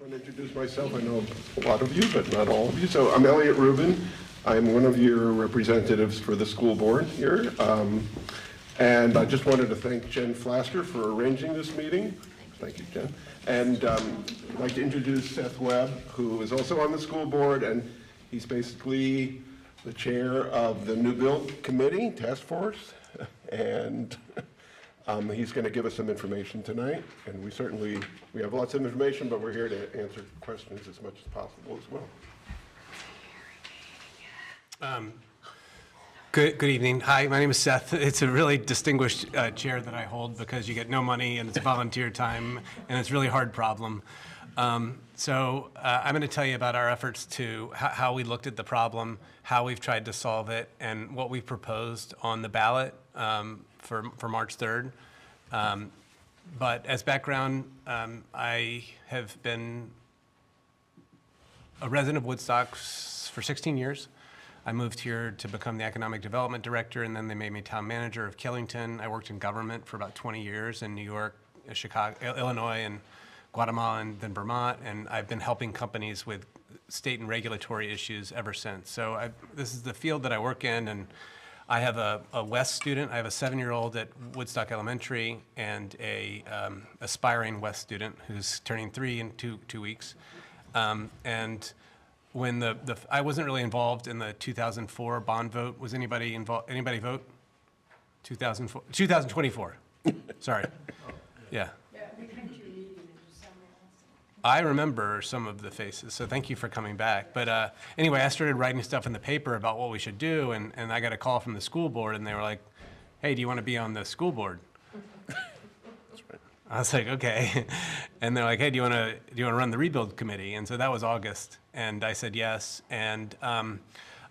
want to introduce myself. I know a lot of you, but not all of you. So I'm Elliot Rubin. I'm one of your representatives for the school board here. And I just wanted to thank Jen Flasker for arranging this meeting. Thank you, Jen. And I'd like to introduce Seth Webb, who is also on the school board, and he's basically the chair of the New Build Committee Task Force. And he's going to give us some information tonight, and we have lots of information, but we're here to answer questions as much as possible as well. Good evening. Hi, my name is Seth. It's a really distinguished chair that I hold because you get no money and it's volunteer time, and it's a really hard problem. So I'm going to tell you about our efforts to how we looked at the problem, how we've tried to solve it, and what we've proposed on the ballot for March 3rd. But as background, I have been a resident of Woodstock for 16 years. I moved here to become the economic development director, and then they made me town manager of Killington. I worked in government for about 20 years in New York, Chicago, Illinois, and Guatemala, and then Vermont, and I've been helping companies with state and regulatory issues ever since. So this is the field that I work in, and I have a West student. I have a 7-year-old at Woodstock Elementary and a aspiring West student who's turning 3 in two weeks. And when I wasn't really involved in the 2004 bond vote. Was anybody involved? Anybody vote? 2004, 2024. Sorry. Yeah. I remember some of the faces, so thank you for coming back. But anyway, I started writing stuff in the paper about what we should do, and I got a call from the school board, and they were like, "Hey, do you want to be on the school board?" That's right. I was like, "Okay," and they're like, "Hey, do you want to run the rebuild committee?" And so that was August, and I said yes. And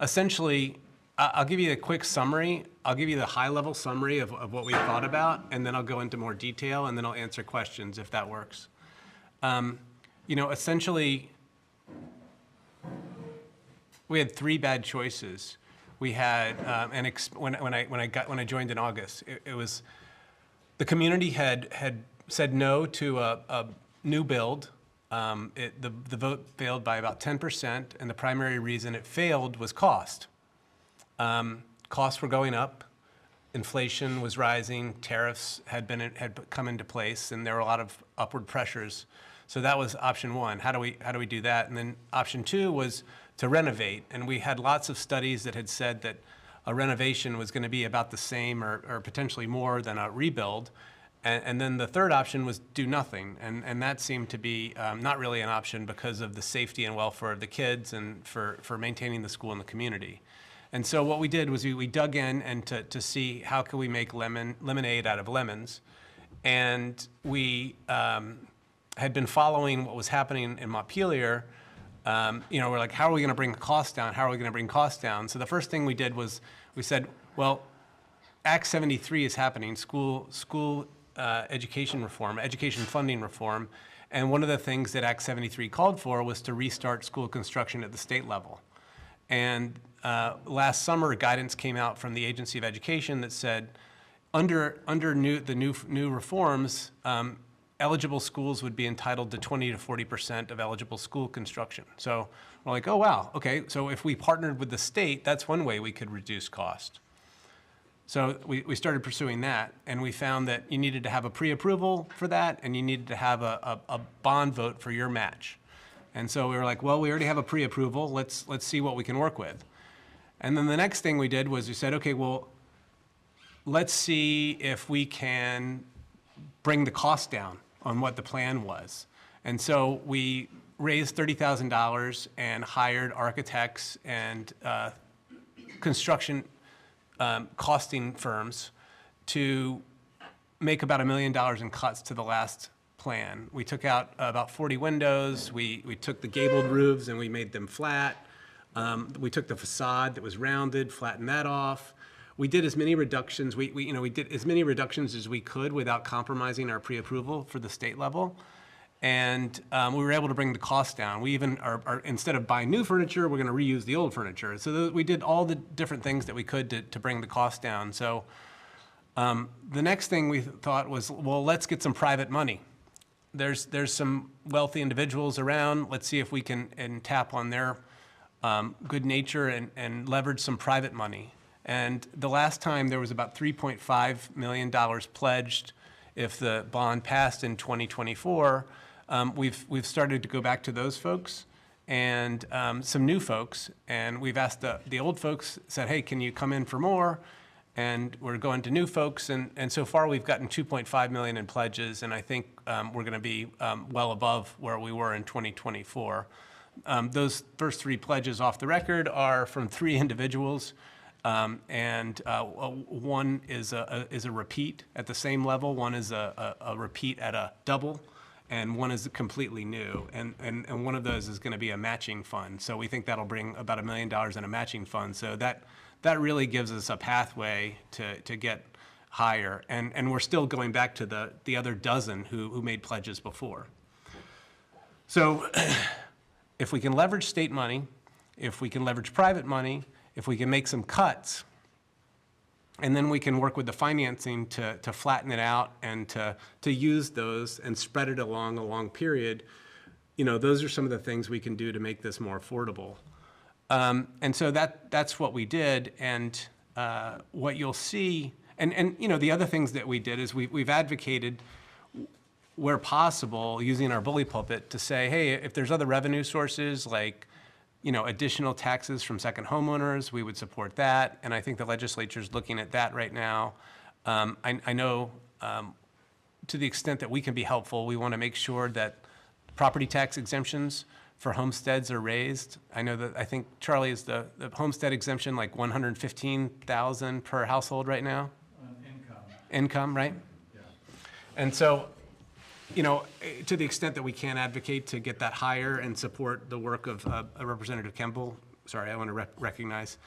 essentially, I'll give you a quick summary. I'll give you the high-level summary of what we thought about, and then I'll go into more detail, and then I'll answer questions if that works. You know, essentially, we had 3 bad choices. We had, when I joined in August, it was the community had said no to a new build. The vote failed by about 10%, and the primary reason it failed was cost. Costs were going up, inflation was rising, tariffs had come into place, and there were a lot of upward pressures. So that was option 1. How do we do that? And then option 2 was to renovate. And we had lots of studies that had said that a renovation was going to be about the same or potentially more than a rebuild. And then the third option was do nothing. And that seemed to be not really an option because of the safety and welfare of the kids and for maintaining the school and the community. And so what we did was we dug in and to see how could we make lemonade out of lemons. And we had been following what was happening in Montpelier. You know, we're like, how are we going to bring the cost down? How are we going to bring costs down? So the first thing we did was we said, well, Act 73 is happening, school education reform, education funding reform. And one of the things that Act 73 called for was to restart school construction at the state level. And last summer, guidance came out from the Agency of Education that said, under the new reforms, eligible schools would be entitled to 20 to 40% of eligible school construction. So we're like, oh, wow, okay, so if we partnered with the state, that's one way we could reduce cost. So we started pursuing that, and we found that you needed to have a pre-approval for that, and you needed to have a bond vote for your match. And so we were like, well, we already have a pre-approval, let's see what we can work with. And then the next thing we did was we said, okay, well, let's see if we can bring the cost down on what the plan was. And so we raised $30,000 and hired architects and construction costing firms to make about $1 million in cuts to the last plan. We took out about 40 windows. We took the gabled roofs and we made them flat. We took the facade that was rounded, flattened that off. We did as many reductions. We did as many reductions as we could without compromising our pre-approval for the state level, and we were able to bring the cost down. We even are instead of buying new furniture, we're going to reuse the old furniture. So we did all the different things that we could to bring the cost down. So the next thing we thought was, well, let's get some private money. there's some wealthy individuals around. Let's see if we can tap on their good nature and leverage some private money. And the last time there was about $3.5 million pledged if the bond passed in 2024. We've started to go back to those folks and some new folks, and we've asked the old folks, said, hey, can you come in for more? And we're going to new folks, and so far we've gotten $2.5 million in pledges, and I think we're going to be well above where we were in 2024. Those first three pledges off the record are from three individuals, and one is a repeat at the same level, one is a repeat at a double, and one is completely new. And one of those is going to be a matching fund. So we think that'll bring about $1 million in a matching fund. So that really gives us a pathway to get higher. And we're still going back to the other dozen who made pledges before. So if we can leverage state money, if we can leverage private money, if we can make some cuts, and then we can work with the financing to flatten it out and to use those and spread it along a long period, those are some of the things we can do to make this more affordable. And so that's what we did, and what you'll see, and the other things that we did is we've advocated where possible using our bully pulpit to say, hey, if there's other revenue sources like additional taxes from second homeowners, we would support that, and I think the legislature's looking at that right now. I know to the extent that we can be helpful, we want to make sure that property tax exemptions for homesteads are raised. I think, Charlie, is the homestead exemption like $115,000 per household right now? Income, right? Yeah. And so, to the extent that we can advocate to get that higher and support the work of Representative Kemble, sorry, I want to recognize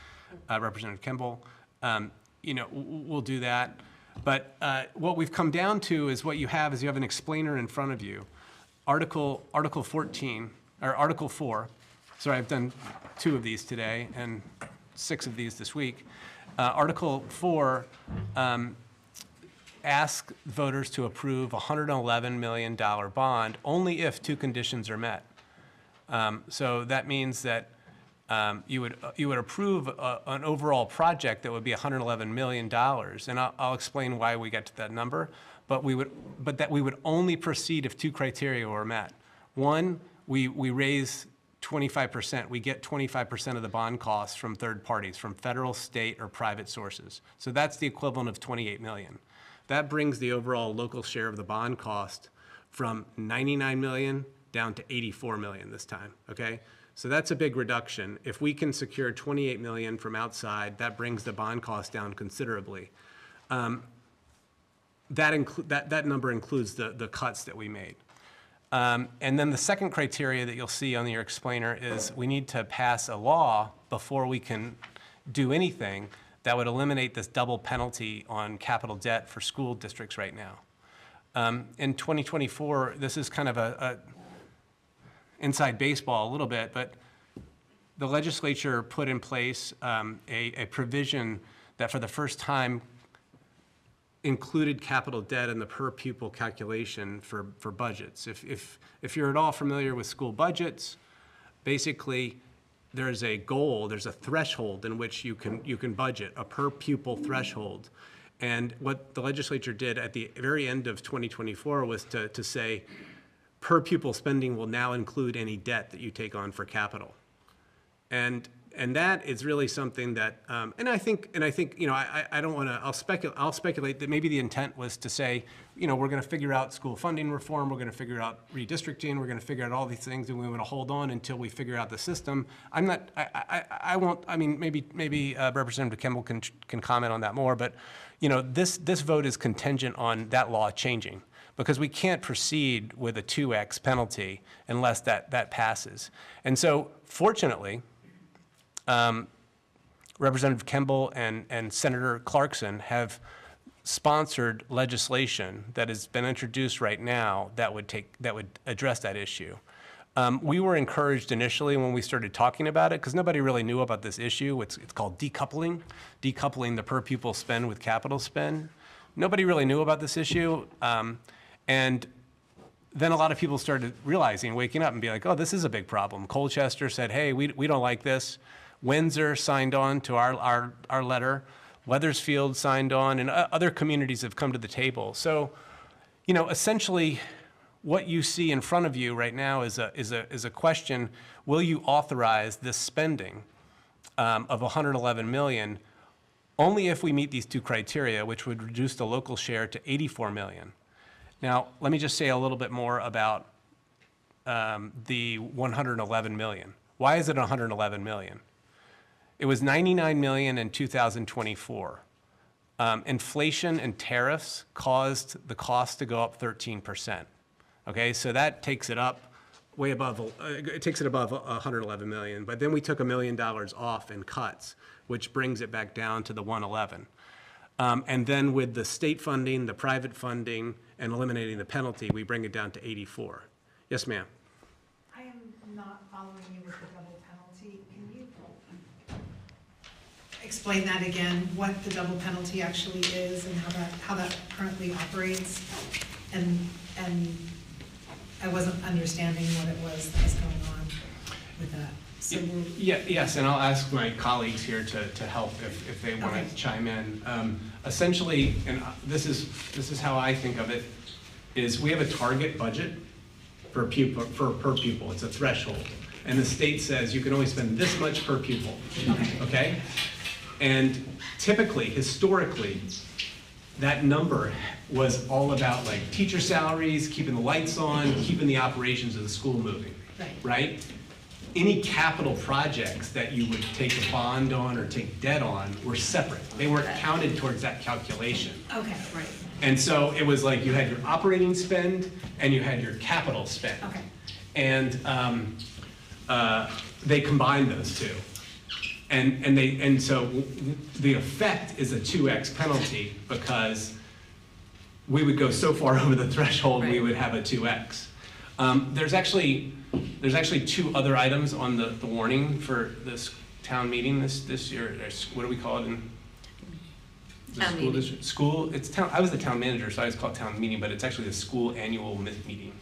Representative Kemble, we'll do that. But what we've come down to is what you have is you have an explainer in front of you. Article 14, or Article 4, sorry, I've done 2 of these today and 6 of these this week. Article 4 ask voters to approve a $111 million bond only if 2 conditions are met. So that means that you would approve an overall project that would be $111 million, and I'll explain why we get to that number. But that we would only proceed if 2 criteria were met. One, we raise 25%. We get 25% of the bond costs from third parties, from federal, state, or private sources. So that's the equivalent of $28 million. That brings the overall local share of the bond cost from $99 million down to $84 million this time, okay? So that's a big reduction. If we can secure $28 million from outside, that brings the bond cost down considerably. That number includes the cuts that we made. And then the second criteria that you'll see on your explainer is we need to pass a law before we can do anything that would eliminate this double penalty on capital debt for school districts right now. In 2024, this is kind of a inside baseball a little bit, but the legislature put in place a provision that for the first time included capital debt in the per pupil calculation for budgets. If you're at all familiar with school budgets, basically there's a goal, there's a threshold in which you can budget, a per pupil threshold. And what the legislature did at the very end of 2024 was to say per pupil spending will now include any debt that you take on for capital. And that is really something that, and I think, I don't want to, I'll speculate that maybe the intent was to say, we're going to figure out school funding reform, we're going to figure out redistricting, we're going to figure out all these things, and we want to hold on until we figure out the system. I won't, maybe Representative Kemble can comment on that more, but, this vote is contingent on that law changing, because we can't proceed with a 2x penalty unless that passes. And so, fortunately, Representative Kemble and Senator Clarkson have sponsored legislation that has been introduced right now that would address that issue. We were encouraged initially when we started talking about it, because nobody really knew about this issue. It's called decoupling the per pupil spend with capital spend. Nobody really knew about this issue, and then a lot of people started realizing, waking up and be like, oh, this is a big problem. Colchester said, hey, we don't like this. Windsor signed on to our letter. Weathersfield signed on, and other communities have come to the table. So, essentially, what you see in front of you right now is a question: will you authorize this spending of $111 million? Only if we meet these two criteria, which would reduce the local share to $84 million. Now, let me just say a little bit more about the $111 million. Why is it $111 million? It was $99 million in 2024. Inflation and tariffs caused the cost to go up 13%. Okay, so that takes it up way above, it takes it above $111 million. But then we took $1 million off in cuts, which brings it back down to the 111. And then with the state funding, the private funding, and eliminating the penalty, we bring it down to 84. Yes, ma'am. I am not following you with the double penalty. Can you explain that again, what the double penalty actually is and how that currently operates? And I wasn't understanding what it was that was going on with that. So Yes, and I'll ask my colleagues here to help if they want to chime in. Essentially, and this is how I think of it, is we have a target budget per pupil. It's a threshold. And the state says you can only spend this much per pupil. Okay? And typically, historically, that number was all about like teacher salaries, keeping the lights on, keeping the operations of the school moving. Right? Any capital projects that you would take a bond on or take debt on were separate. They weren't counted towards that calculation. Okay, right. And so it was like you had your operating spend and you had your capital spend. Okay. And they combined those two. And so the effect is a 2x penalty because we would go so far over the threshold, we would have a 2x. There's actually two other items on the warning for this town meeting this year. What do we call it in the town school meeting. district? School. It's town. I was the town manager, so I always call it town meeting, but it's actually the school annual meeting.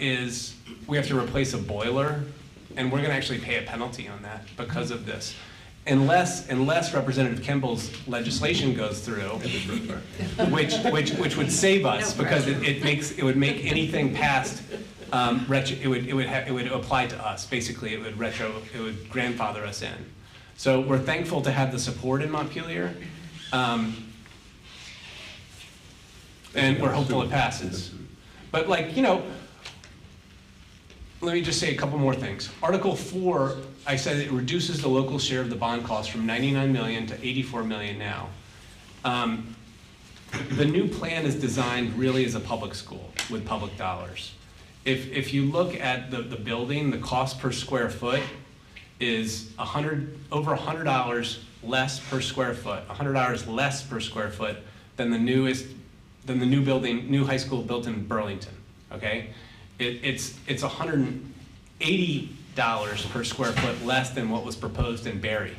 Is we have to replace a boiler, and we're going to actually pay a penalty on that because of this. Unless Representative Kimball's legislation goes through, which would save us because it would make anything past it would apply to us. Basically, it would grandfather us in. So we're thankful to have the support in Montpelier, and we're hopeful it passes. But let me just say a couple more things. Article 4, I said it reduces the local share of the bond cost from 99 million to 84 million now. The new plan is designed really as a public school with public dollars. If you look at the building, the cost per square foot is over $100 less per square foot, $100 less per square foot than the new high school built in Burlington. Okay. It's $180 per square foot less than what was proposed in Barry,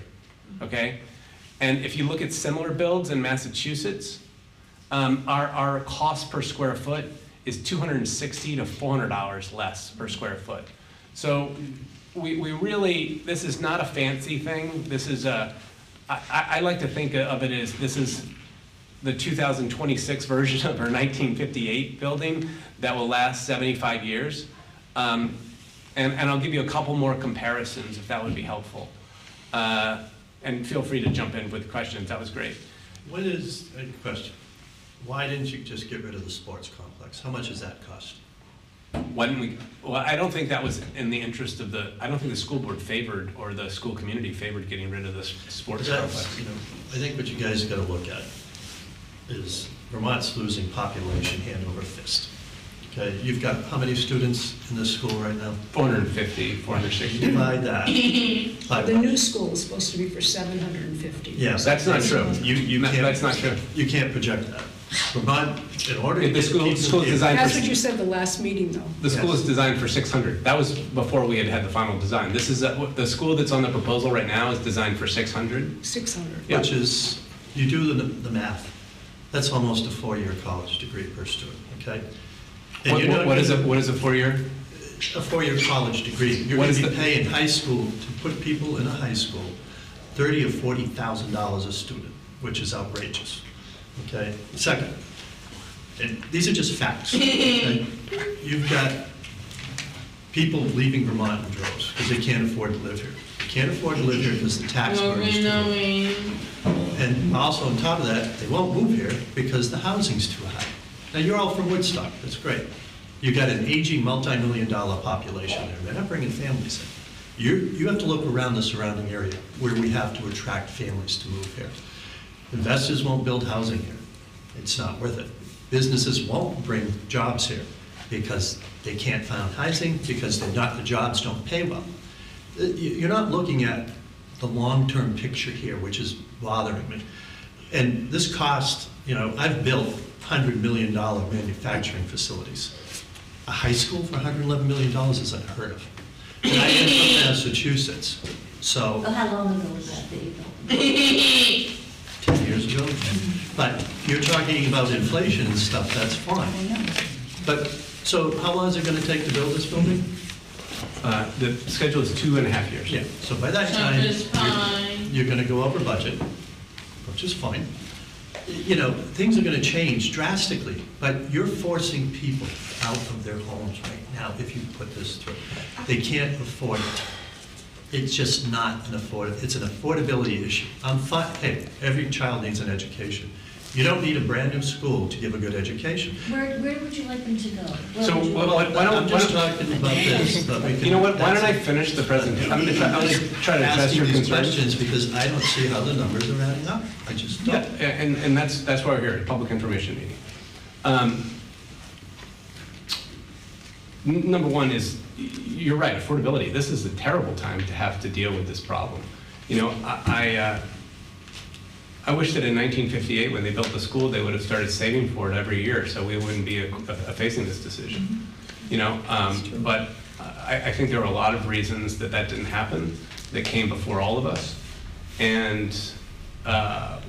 okay? And if you look at similar builds in Massachusetts, our cost per square foot is $260 to $400 less per square foot. So we really, this is not a fancy thing. This is I like to think of it as this is the 2026 version of our 1958 building that will last 75 years. And I'll give you a couple more comparisons if that would be helpful. And feel free to jump in with questions. That was great. What is, a question, why didn't you just get rid of the sports complex? How much does that cost? Why didn't we? Well, I don't think that was in the interest of I don't think the school board favored or the school community favored getting rid of the sports complex. I think what you guys got to look at is Vermont's losing population hand over fist. Okay, you've got how many students in this school right now? 450, 460. Divide that. The new school is supposed to be for 750. Yes. That's not true. That's not true. You can't project that. Vermont, in order to The school is designed That's for, what you said the last meeting, though. the school is designed for 600. That was before we had the final design. This is the school that's on the proposal right now is designed for 600. 600. Yeah. Which is, you do the math, that's almost a 4-year college degree per student, okay? okay? And you're not What is gonna- it? What is a 4-year? A 4-year college degree. You're What going is to be the- paying high school, to put people in a high school, $30,000 or $40,000 a student, which is outrageous, okay? Second, and these are just facts, okay? You've got people leaving Vermont in droves because they can't afford to live here. They can't afford to live here because the tax burden is too low. And also on top of that, they won't move here because the housing's too high. Now, you're all from Woodstock, that's great. You've got an aging multi-million-dollar population there. They're not bringing families in. You have to look around the surrounding area where we have to attract families to move here. Investors won't build housing here. It's not worth it. Businesses won't bring jobs here because they can't find housing, because the jobs don't pay well. You're not looking at the long-term picture here, which is bothering me. And this cost, I've built $100 million manufacturing facilities. A high school for $111 million is unheard of. And I am from Massachusetts, so. Well, how long ago was that you built? 10 years ago. But you're talking about inflation and stuff, that's fine. But, so how long is it going to take to build this building? The schedule is 2.5 years. Yeah, so by that time, you're going to go over budget, which is fine. Things are going to change drastically, but you're forcing people out of their homes right now if you put this through. They can't afford it. It's just not it's an affordability issue. I'm fine, hey, every child needs an education. You don't need a brand new school to give a good education. Where would you like them to go? So I'm just talking about this, but we can. You know what, why don't I finish the presentation? I'm going to try to address asking your these concerns. questions because I don't see how the numbers are adding up. I just Yeah, don't. and that's why we're here, at a public information meeting. Number one is, you're right, affordability. This is a terrible time to have to deal with this problem. I wish that in 1958, when they built the school, they would have started saving for it every year, so we wouldn't be facing this decision. But I think there were a lot of reasons that didn't happen, that came before all of us. And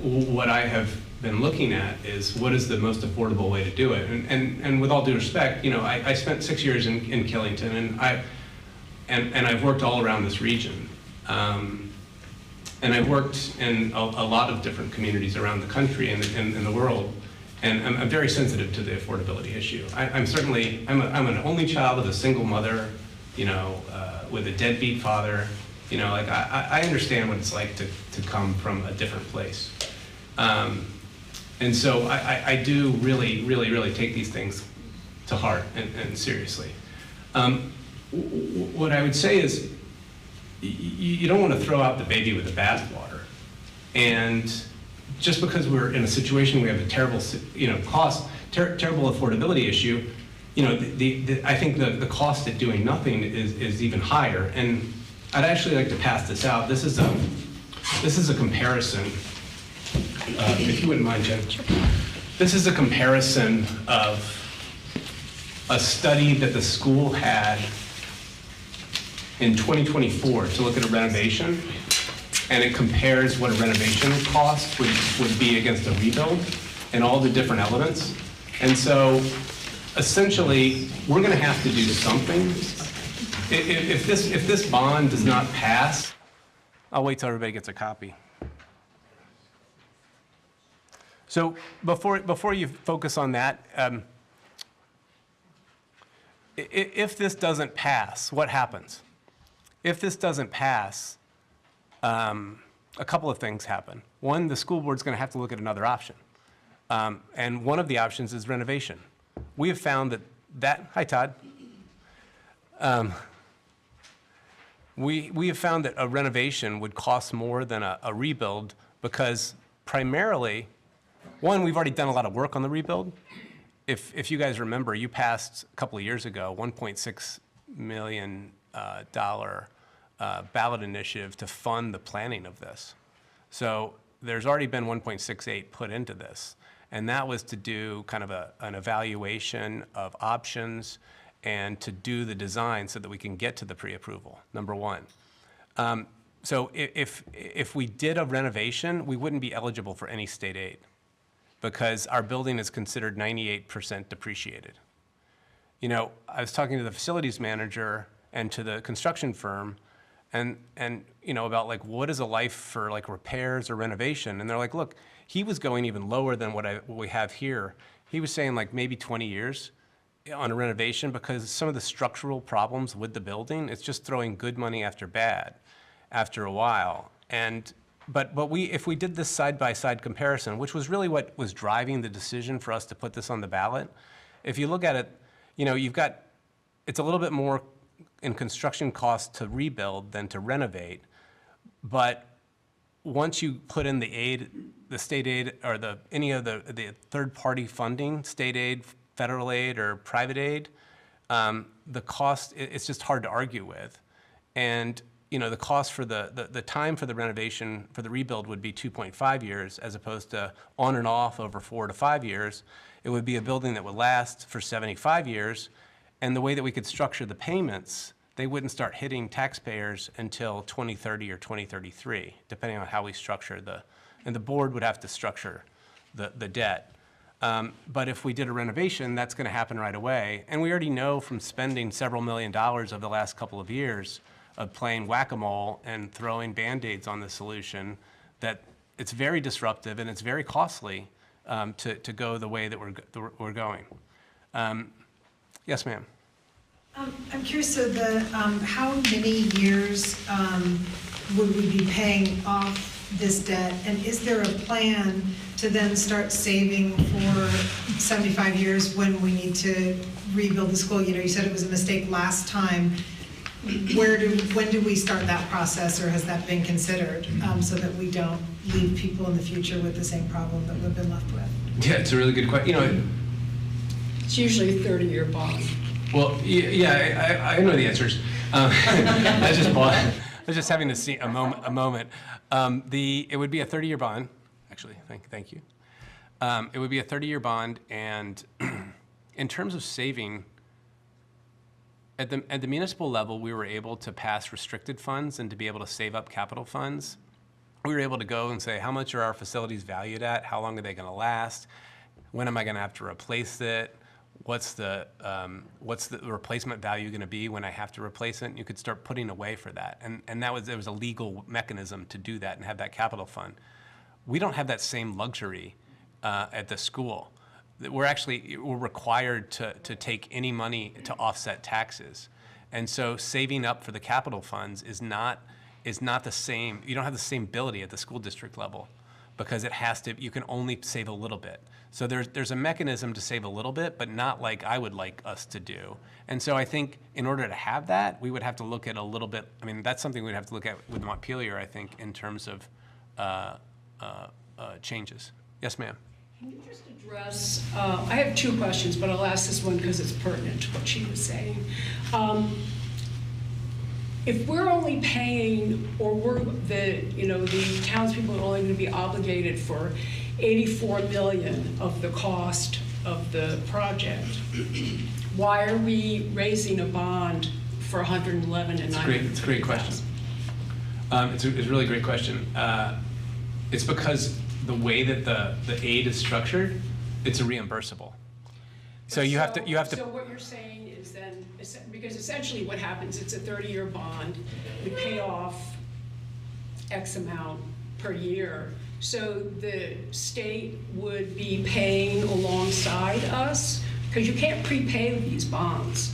what I have been looking at is what is the most affordable way to do it. And with all due respect, I spent 6 years in Killington, and I've worked all around this region. And I've worked in a lot of different communities around the country and in the world, and I'm very sensitive to the affordability issue. I'm an only child of a single mother, with a deadbeat father. I understand what it's like to come from a different place. And so I do really, really, really take these things to heart and seriously. What I would say is, you don't want to throw out the baby with the bathwater. And just because we're in a situation where we have a terrible, terrible affordability issue, I think the cost of doing nothing is even higher. And I'd actually like to pass this out. This is a comparison. If you wouldn't mind, Jen. This is a comparison of a study that the school had in 2024 to look at a renovation, and it compares what a renovation cost would be against a rebuild and all the different elements. And so essentially, we're going to have to do something. If this bond does not pass, I'll wait till everybody gets a copy. So before you focus on that, if this doesn't pass, what happens? If this doesn't pass, a couple of things happen. One, the school board's going to have to look at another option. And one of the options is renovation. We have found hi Todd. We have found that a renovation would cost more than a rebuild because primarily, one, we've already done a lot of work on the rebuild. If you guys remember, you passed a couple of years ago, $1.6 million ballot initiative to fund the planning of this. So there's already been 1.68 put into this. And that was to do kind of an evaluation of options and to do the design so that we can get to the pre-approval, number one. So if we did a renovation, we wouldn't be eligible for any state aid. because our building is considered 98% depreciated. You know, I was talking to the facilities manager and to the construction firm, and you know, about like, what is a life for like repairs or renovation? And they're like, look, he was going even lower than what we have here. He was saying like maybe 20 years on a renovation, because some of the structural problems with the building, it's just throwing good money after bad after a while. But if we did this side-by-side comparison, which was really what was driving the decision for us to put this on the ballot, if you look at it, you know, it's a little bit more in construction costs to rebuild than to renovate, but once you put in the aid, the state aid, or any of the third-party funding, state aid, federal aid, or private aid, the cost, it's just hard to argue with. And you know, the cost for the time for the renovation, for the rebuild, would be 2.5 years, as opposed to on and off over 4 to 5 years. It would be a building that would last for 75 years, and the way that we could structure the payments, they wouldn't start hitting taxpayers until 2030 or 2033, depending on how we structure and the board would have to structure the debt. But if we did a renovation, that's going to happen right away. And we already know from spending several $1 million over the last couple of years of playing whack-a-mole and throwing Band-Aids on the solution, that it's very disruptive and it's very costly to go the way that we're going. Yes, ma'am. I'm curious, so how many years would we be paying off this debt? And is there a plan to then start saving for 75 years when we need to rebuild the school? You know, you said it was a mistake last time. When do we start that process, or has that been considered, so that we don't leave people in the future with the same problem that we've been left with? Yeah, it's a really good question. You know, It's usually a 30-year bond. well, yeah, I know the answers. I was just having to see a moment. It would be a 30-year bond, actually. Thank you. It would be a 30-year bond, and in terms of saving, at the municipal level, we were able to pass restricted funds and to be able to save up capital funds. We were able to go and say, how much are our facilities valued at? How long are they going to last? When am I going to have to replace it? What's the replacement value going to be when I have to replace it? And you could start putting away for that. And there was a legal mechanism to do that and have that capital fund. We don't have that same luxury at the school. We're required to take any money to offset taxes. And so saving up for the capital funds is not the same. You don't have the same ability at the school district level, because you can only save a little bit. So there's a mechanism to save a little bit, but not like I would like us to do. And so I think in order to have that, we would have to look at a little bit, I mean, that's something we'd have to look at with Montpelier, I think, in terms of changes. Yes, ma'am. Can you just address, I have two questions, but I'll ask this one because it's pertinent to what she was saying. If we're only paying, or the townspeople are only going to be obligated for 84 million of the cost of the project, why are we raising a bond for 111 and 9? It's a great question. It's a really great question. It's because the way that the aid is structured, it's a reimbursable. So you have to. So what you're saying is then, because essentially what happens, it's a 30-year bond, we pay off X amount per year. So the state would be paying alongside us, because you can't prepay these bonds.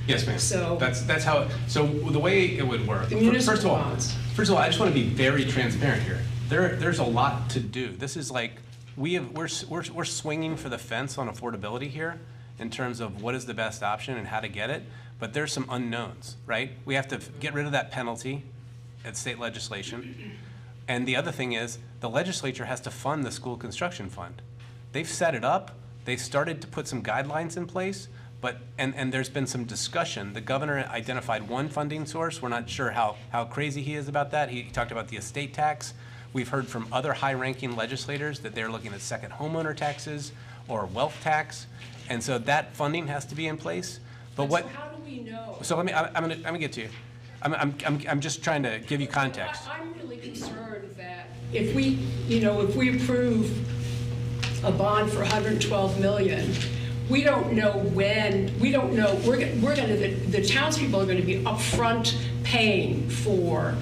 Yes, ma'am. So that's how. So the way it would work. The municipal First of all, bonds. I just want to be very transparent here. There's a lot to do. This is like we're swinging for the fence on affordability here in terms of what is the best option and how to get it. But there's some unknowns, right? We have to get rid of that penalty at state legislation. And the other thing is the legislature has to fund the school construction fund. They've set it up. They've started to put some guidelines in place. And there's been some discussion. The governor identified one funding source. We're not sure how crazy he is about that. He talked about the estate tax. We've heard from other high-ranking legislators that they're looking at second homeowner taxes or wealth tax. And so that funding has to be in place. But so how do we know? So I'm gonna get to you. I'm just trying to give you context. I'm really concerned that if we approve a bond for 112 million. We don't know when, we don't know, the townspeople are gonna be upfront paying for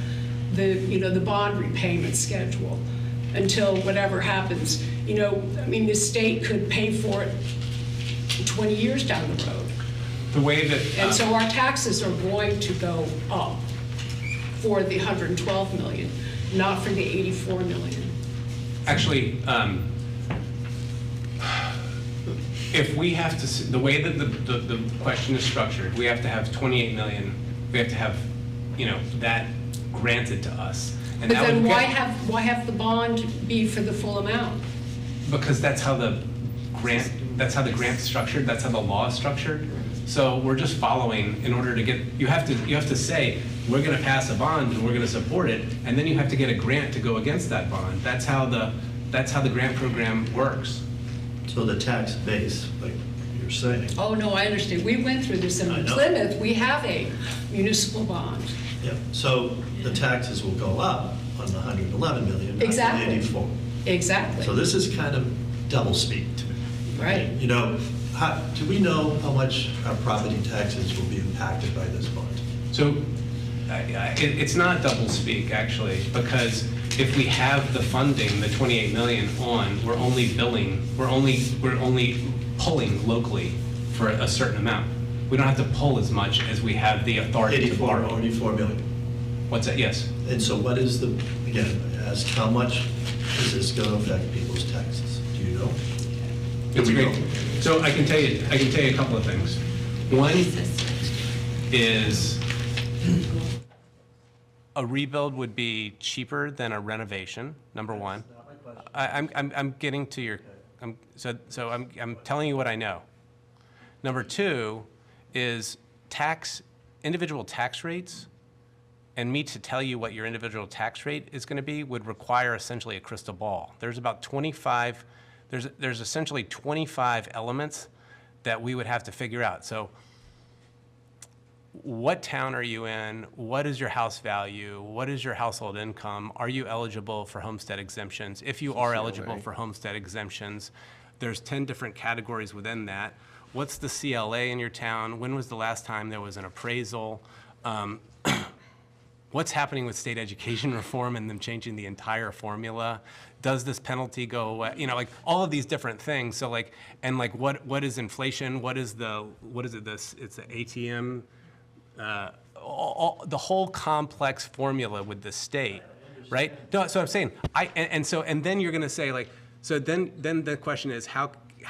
the bond repayment schedule until whatever happens. I mean, the state could pay for it 20 years down the road. The way that. And so our taxes are going to go up for the 112 million, not for the 84 million. Actually, if we have to, the way that the question is structured, we have to have 28 million, we have to have, that granted to us. And But that then would why get- have the bond be for the full amount? Because that's how the grant's structured, that's how the law is structured. So we're just following in order to get, you have to say, we're gonna pass a bond and we're gonna support it, and then you have to get a grant to go against that bond. That's how the grant program works. So the tax base, like you're saying, Oh, no, I understand. We went through this in I know. Plymouth. We have a municipal bond. yeah, so the taxes will go up on the 111 million, not the Exactly. 84. Exactly. So this is kind of double speak to me. Right. Do we know how much our property taxes will be impacted by this bond? So it's not double speak, actually, because if we have the funding, the 28 million on, we're only pulling locally for a certain amount. We don't have to pull as much as we have the authority to 84 borrow. 84 million. What's that? Yes. And so what is again, ask how much is this going to affect people's taxes? Do you know? It's Do we great. know? So I can tell you a couple of things. One is a rebuild would be cheaper than a renovation, number one. I'm getting to your, so I'm telling you what I know. Number two is individual tax rates, and me to tell you what your individual tax rate is going to be would require essentially a crystal ball. There's about 25, there's essentially 25 elements that we would have to figure out. So what town are you in? What is your house value? What is your household income? Are you eligible for homestead exemptions? If you are eligible for homestead exemptions, there's 10 different categories within that. What's the CLA in your town? When was the last time there was an appraisal? What's happening with state education reform and them changing the entire formula? Does this penalty go away? Like all of these different things. So what is inflation? It's the ATM, the whole complex formula with the state, right? No, so I'm saying, and then you're gonna say then the question is how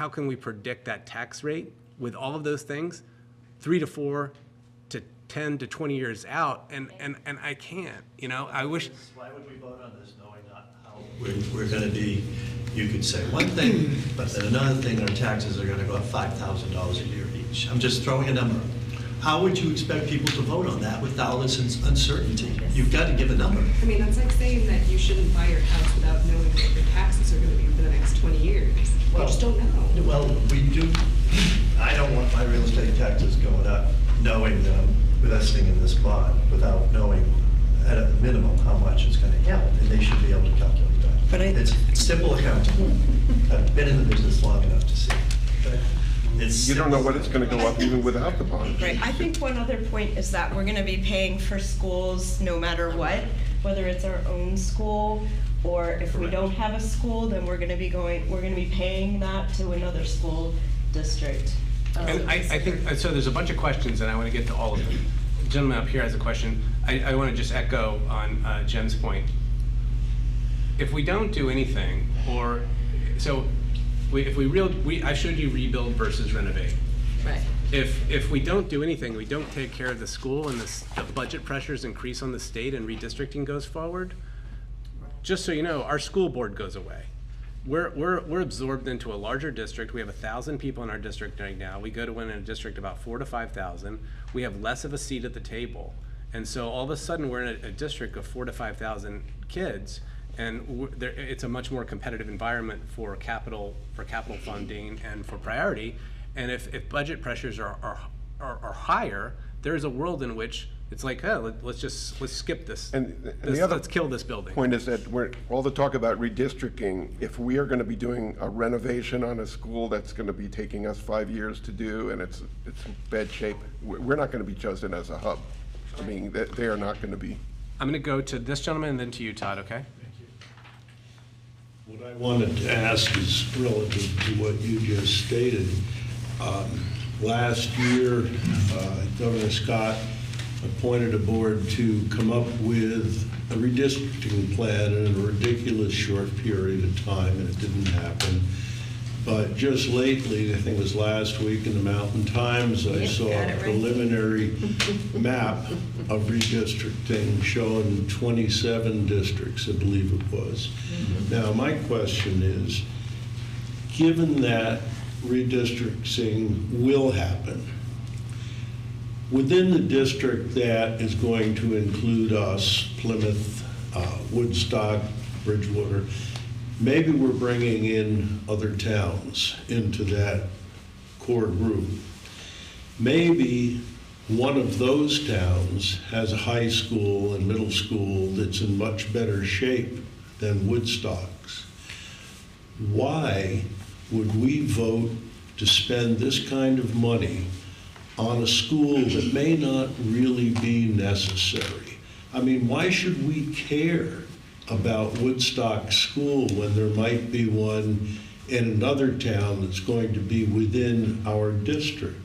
can we predict that tax rate with all of those things, 3 to 4 to 10 to 20 years out, and I can't, I wish. Why would we vote on this knowing not how we're going to be, you could say one thing, but then another thing, our taxes are going to go up $5,000 a year each. I'm just throwing a number. How would you expect people to vote on that with all this uncertainty? You've got to give a number. I mean, that's like saying that you shouldn't buy your house without knowing what your taxes are going to be for the next 20 years. You just don't know. Well, we do, I don't want my real estate taxes going up knowing that I'm investing in this bond without knowing at a minimum how much it's going to help, and they should be able to calculate that. But It's simple accounting. I've been in the business long enough to see. You don't know what it's gonna go up even without the bond. Right, I think one other point is that we're gonna be paying for schools no matter what, whether it's our own school, or if we don't have a school, then we're gonna be paying that to another school district. And I think, so there's a bunch of questions, and I want to get to all of them. The gentleman up here has a question. I want to just echo on Jen's point. If we don't do anything, I showed you rebuild versus renovate. Right. If we don't do anything, we don't take care of the school, and the budget pressures increase on the state and redistricting goes forward, just so you know, our school board goes away. We're absorbed into a larger district. We have 1,000 people in our district right now. We go to win in a district about 4,000 to 5,000. We have less of a seat at the table, and so all of a sudden we're in a district of 4,000 to 5,000 kids, and it's a much more competitive environment for capital funding and for priority. And if budget pressures are higher, there is a world in which It's like, oh, let's skip this. And the other Let's kill this building. point is that all the talk about redistricting, if we are gonna be doing a renovation on a school that's gonna be taking us 5 years to do, and it's in bad shape, we're not gonna be chosen as a hub. I mean, they are not gonna be. I'm going to go to this gentleman and then to you, Todd, okay? What I wanted to ask is relative to what you just stated. Last year, Governor Scott appointed a board to come up with a redistricting plan in a ridiculous short period of time, and it didn't happen. But just lately, I think it was last week in the Mountain Times, I saw a preliminary map of redistricting showing 27 districts, I believe it was. Now, my question is, given that redistricting will happen, within the district that is going to include us, Plymouth, Woodstock, Bridgewater, maybe we're bringing in other towns into that core group. Maybe one of those towns has a high school and middle school that's in much better shape than Woodstock's. Why would we vote to spend this kind of money on a school that may not really be necessary? I mean, why should we care about Woodstock School when there might be one in another town that's going to be within our district?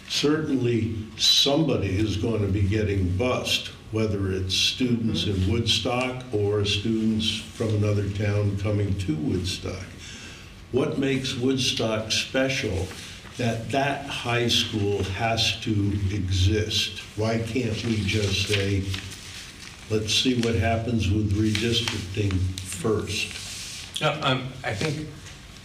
Certainly, somebody is going to be getting bused, whether it's students in Woodstock or students from another town coming to Woodstock. What makes Woodstock special that that high school has to exist? Why can't we just say, let's see what happens with redistricting first? No, I think,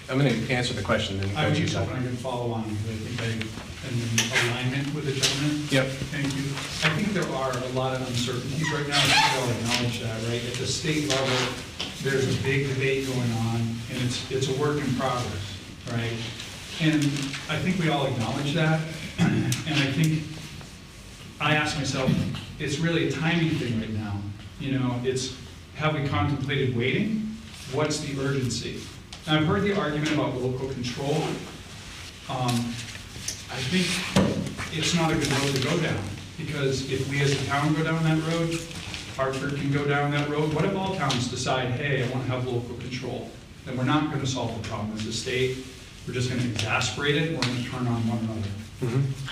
I'm going to answer the question and I go was to you, just Todd. hoping I could follow on, because I think I'm in alignment with the gentleman. Yep. Thank you. I think there are a lot of uncertainties right now, I think we all acknowledge that, right? At the state level, there's a big debate going on, and it's a work in progress, right? And I think we all acknowledge that, and I think, I ask myself, it's really a timing thing right now. You know, it's, have we contemplated waiting? What's the urgency? And I've heard the argument about local control. I think it's not a good road to go down, because if we as a town go down that road, Hartford can go down that road. What if all towns decide, hey, I want to have local control? Then we're not going to solve the problem as a state. We're just going to exacerbate it, and we're going to turn on one another.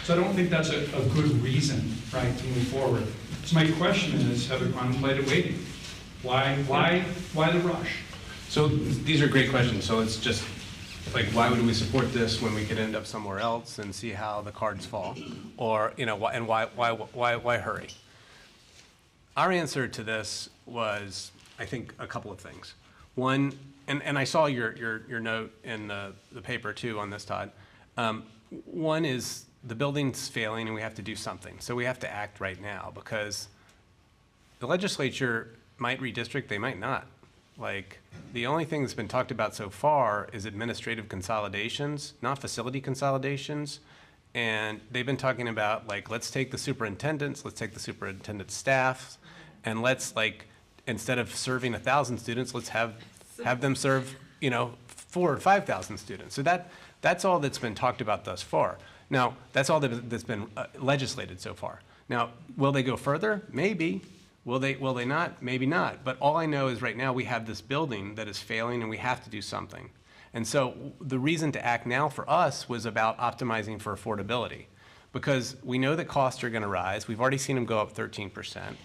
So I don't think that's a good reason, right, to move forward. So my question is, have we contemplated waiting? Why the rush? So these are great questions. So it's just like, why would we support this when we could end up somewhere else and see how the cards fall? Or, you know, and why hurry? Our answer to this was, I think, a couple of things. One, and I saw your note in the paper too on this, Todd. One is the building's failing and we have to do something. So we have to act right now, because the legislature might redistrict, they might not. Like, the only thing that's been talked about so far is administrative consolidations, not facility consolidations. And they've been talking about, like, let's take the superintendents, let's take the superintendent staff, and let's, like, instead of serving 1,000 students, let's have them serve, you know, 4,000 or 5,000 students. So that's all that's been talked about thus far. Now, that's all that's been legislated so far. Now, will they go further? Maybe. Will they not? Maybe not. But all I know is right now we have this building that is failing and we have to do something. And so the reason to act now for us was about optimizing for affordability, because we know that costs are going to rise. We've already seen them go up 13%.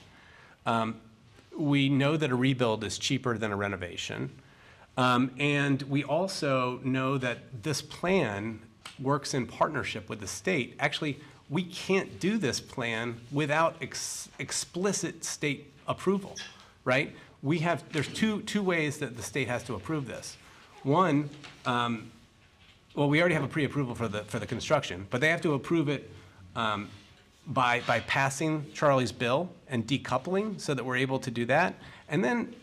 We know that a rebuild is cheaper than a renovation. And we also know that this plan works in partnership with the state. Actually, we can't do this plan without explicit state approval, right? There's two ways that the state has to approve this. One, well, we already have a pre-approval for the construction, but they have to approve it by passing Charlie's bill and decoupling so that we're able to do that, and then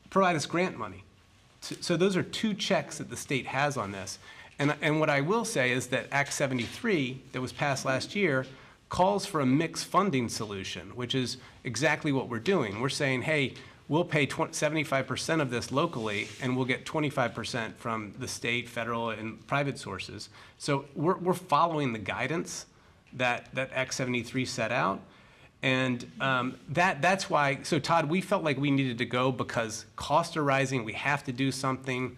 provide us grant money. So those are two checks that the state has on this. And what I will say is that Act 73 that was passed last year calls for a mixed funding solution, which is exactly what we're doing. We're saying, hey, we'll pay 75% of this locally, and we'll get 25% from the state, federal, and private sources. So we're following the guidance that Act 73 set out. And that's why, so Todd, we felt like we needed to go because costs are rising, we have to do something.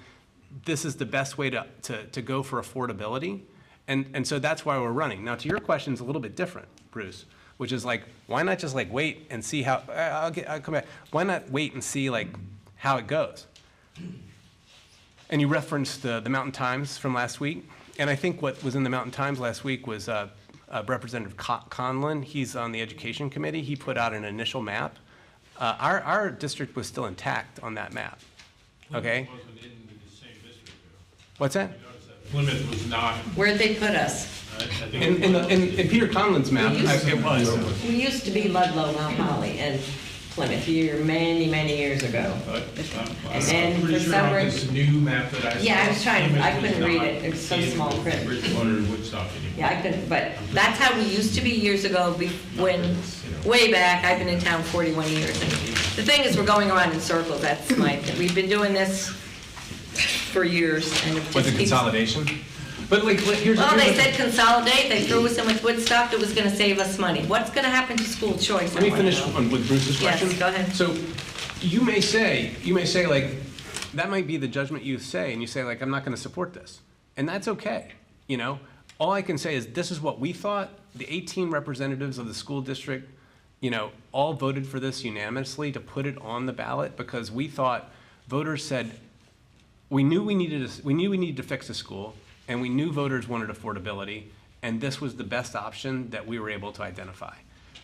This is the best way to go for affordability. And so that's why we're running. Now, to your question, is a little bit different, Bruce, which is like, why not just like wait and see how, I'll come back. Why not wait and see like how it goes? And you referenced the Mountain Times from last week. And I think what was in the Mountain Times last week was Representative Conlon. He's on the Education Committee. He put out an initial map. Our district was still intact on that map, okay? Wasn't in the same district, though. What's that? Plymouth was not. Where'd they put us? I think In Peter Conlon's map, it was. We used to be Ludlow, Mount Holly, and Plymouth here many years ago. And then I'm for pretty sure some on reason, this new map that I saw. Yeah, I was trying, Plymouth I was couldn't read not it. It's so in small print. Bridgewater and Woodstock anymore. yeah, I couldn't, but that's how we used to be years ago, when, way back, I've been in town 41 years. And the thing is, we're going around in circles, that's my, we've been doing this for years, and it just With the keeps- consolidation? But like, here's Well, they the- said consolidate, they threw us in with Woodstock, it was gonna save us money. What's gonna happen to school choice? Let me I wanna finish know. with Bruce's Yes, question. go ahead. So you may say like, that might be the judgment you say, and you say like, I'm not gonna support this. And that's okay, you know? All I can say is this is what we thought. The 18 representatives of the school district, you know, all voted for this unanimously to put it on the ballot because we thought voters said, we knew we needed to fix the school, and we knew voters wanted affordability, and this was the best option that we were able to identify.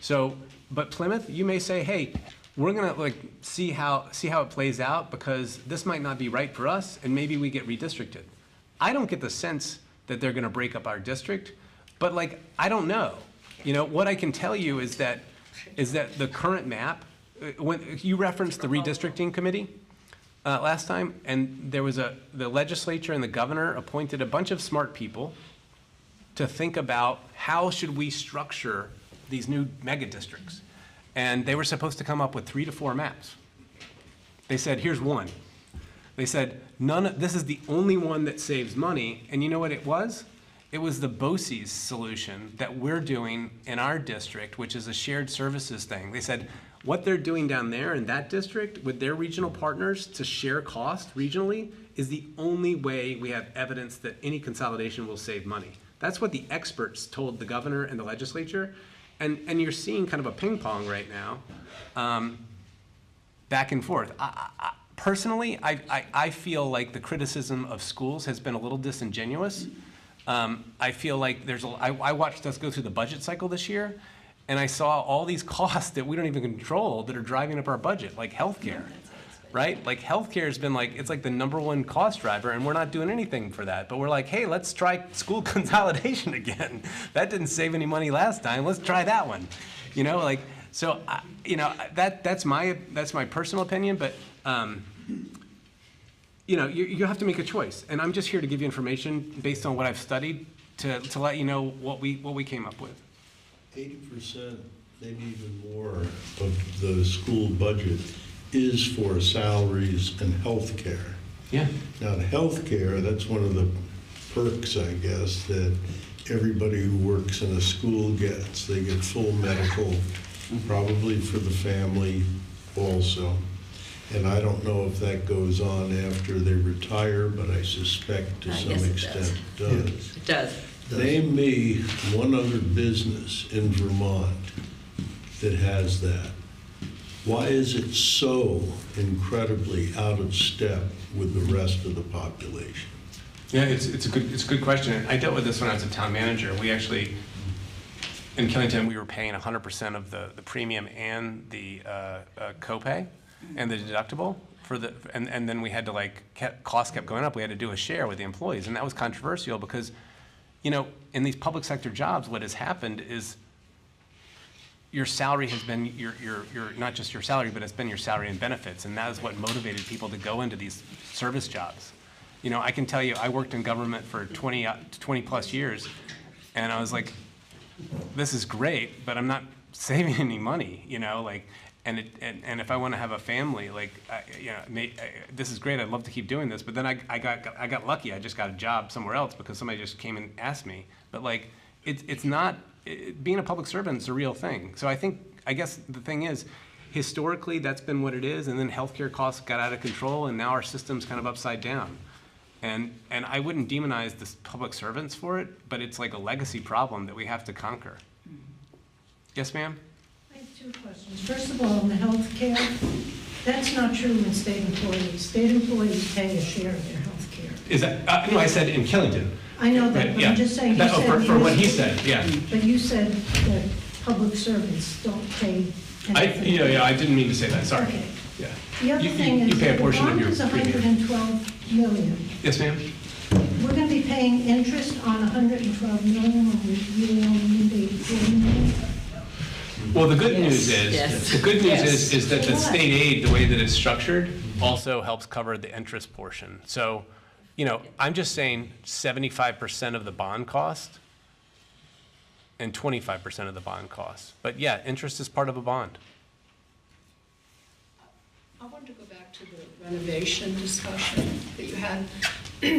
So, but Plymouth, you may say, hey, we're gonna like see how it plays out because this might not be right for us, and maybe we get redistricted. I don't get the sense that they're gonna break up our district, but like, I don't know. You know, what I can tell you is that the current map, when you referenced the redistricting committee, last time, and there was the legislature and the governor appointed a bunch of smart people to think about how should we structure these new mega districts. And they were supposed to come up with 3 to 4 maps. They said, here's one. They said, this is the only one that saves money. And you know what it was? It was the BOCES solution that we're doing in our district, which is a shared services thing. They said, what they're doing down there in that district with their regional partners to share cost regionally is the only way we have evidence that any consolidation will save money. That's what the experts told the governor and the legislature. And you're seeing kind of a ping pong right now, back and forth. Personally, I feel like the criticism of schools has been a little disingenuous. I feel like I watched us go through the budget cycle this year, and I saw all these costs that we don't even control that are driving up our budget, like healthcare, right? Like healthcare has been like, it's like the #1 cost driver, and we're not doing anything for that. But we're like, hey, let's try school consolidation again. That didn't save any money last time. Let's try that one. You know, like, so, you know, that's my personal opinion, but, you know, you have to make a choice. And I'm just here to give you information based on what I've studied to let you know what we came up with. 80%, maybe even more, of the school budget is for salaries and health care. Yeah. Now, the health care, that's one of the perks, I guess, that everybody who works in a school gets. They get full medical, probably for the family also. And I don't know if that goes on after they retire, but I suspect to some extent it does. It does. Name me one other business in Vermont that has that. Why is it so incredibly out of step with the rest of the population? Yeah, it's a good question. I dealt with this when I was a town manager. We actually, in Killington, we were paying 100% of the premium and the copay and the deductible for the, and then we had to costs kept going up. We had to do a share with the employees, and that was controversial because, you know, in these public sector jobs, what has happened is your salary has been your not just your salary, but it's been your salary and benefits, and that is what motivated people to go into these service jobs. You know, I can tell you, I worked in government for 20 plus years, and I was like, this is great, but I'm not saving any money, you know, like, and if I want to have a family, like, this is great. I'd love to keep doing this, but then I got lucky. I just got a job somewhere else because somebody just came and asked me. But like, it's not being a public servant is a real thing. So I guess the thing is, historically that's been what it is, and then healthcare costs got out of control, and now our system's kind of upside down. And I wouldn't demonize the public servants for it, but it's like a legacy problem that we have to conquer. Yes, ma'am? I have two questions. First of all, on the health care, that's not true in state employees. State employees pay a share of their health care. Is that, no, I said in Killington. I know that, but I'm just saying, you said. For what he said, yeah. But you said that public servants don't pay anything. I didn't mean to say that, sorry. Okay. Yeah. The other You thing is, pay a that the portion of bond your is premium. $112 million. Yes, ma'am? We're going to be paying interest on $112 million when we really only need $84 million. Well, the good news Yes. is, the good news Yes. is that the state aid, the way that it's structured, also helps cover the interest portion. So, I'm just saying 75% of the bond cost and 25% of the bond cost. But yeah, interest is part of a bond. I wanted to go back to the renovation discussion that you had.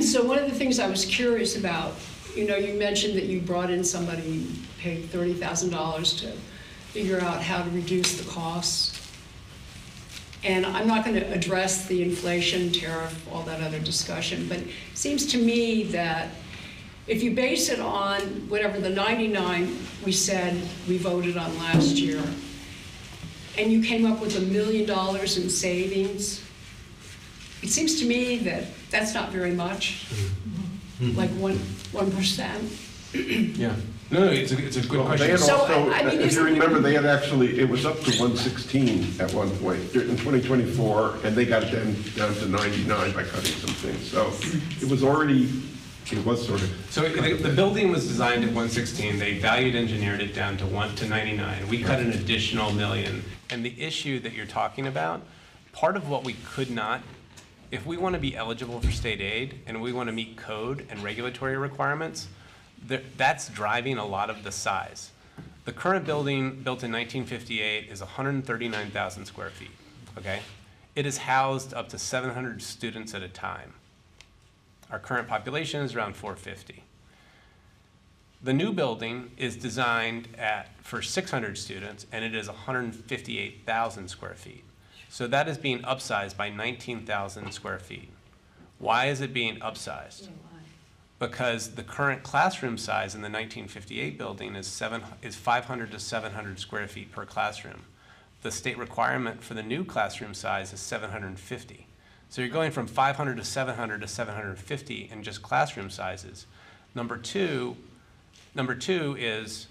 So one of the things I was curious about, you mentioned that you brought in somebody, paid $30,000 to figure out how to reduce the costs. And I'm not going to address the inflation, tariff, all that other discussion, but it seems to me that if you base it on whatever the 99 we said we voted on last year, and you came up with $1 million in savings, it seems to me that that's not very much, like 1%. Yeah. No, it's a good Well, they question. had So, also, I mean, if you isn't it- remember, they had actually, it was up to 116 at one point in 2024, and they got it down to 99 by cutting some things. So it was sort of. So the building was designed at 116. They valued engineered it down to 99. We cut an additional $1 million. And the issue that you're talking about, part of what we could not, if we want to be eligible for state aid and we want to meet code and regulatory requirements, that's driving a lot of the size. The current building, built in 1958, is 139,000 square feet, okay? It is housed up to 700 students at a time. Our current population is around 450. The new building is designed for 600 students, and it is 158,000 square feet. So that is being upsized by 19,000 square feet. Why is it being upsized? Because the current classroom size in the 1958 building is 500 to 700 square feet per classroom. The state requirement for the new classroom size is 750. So you're going from 500 to 700 to 750 in just classroom sizes. Number two is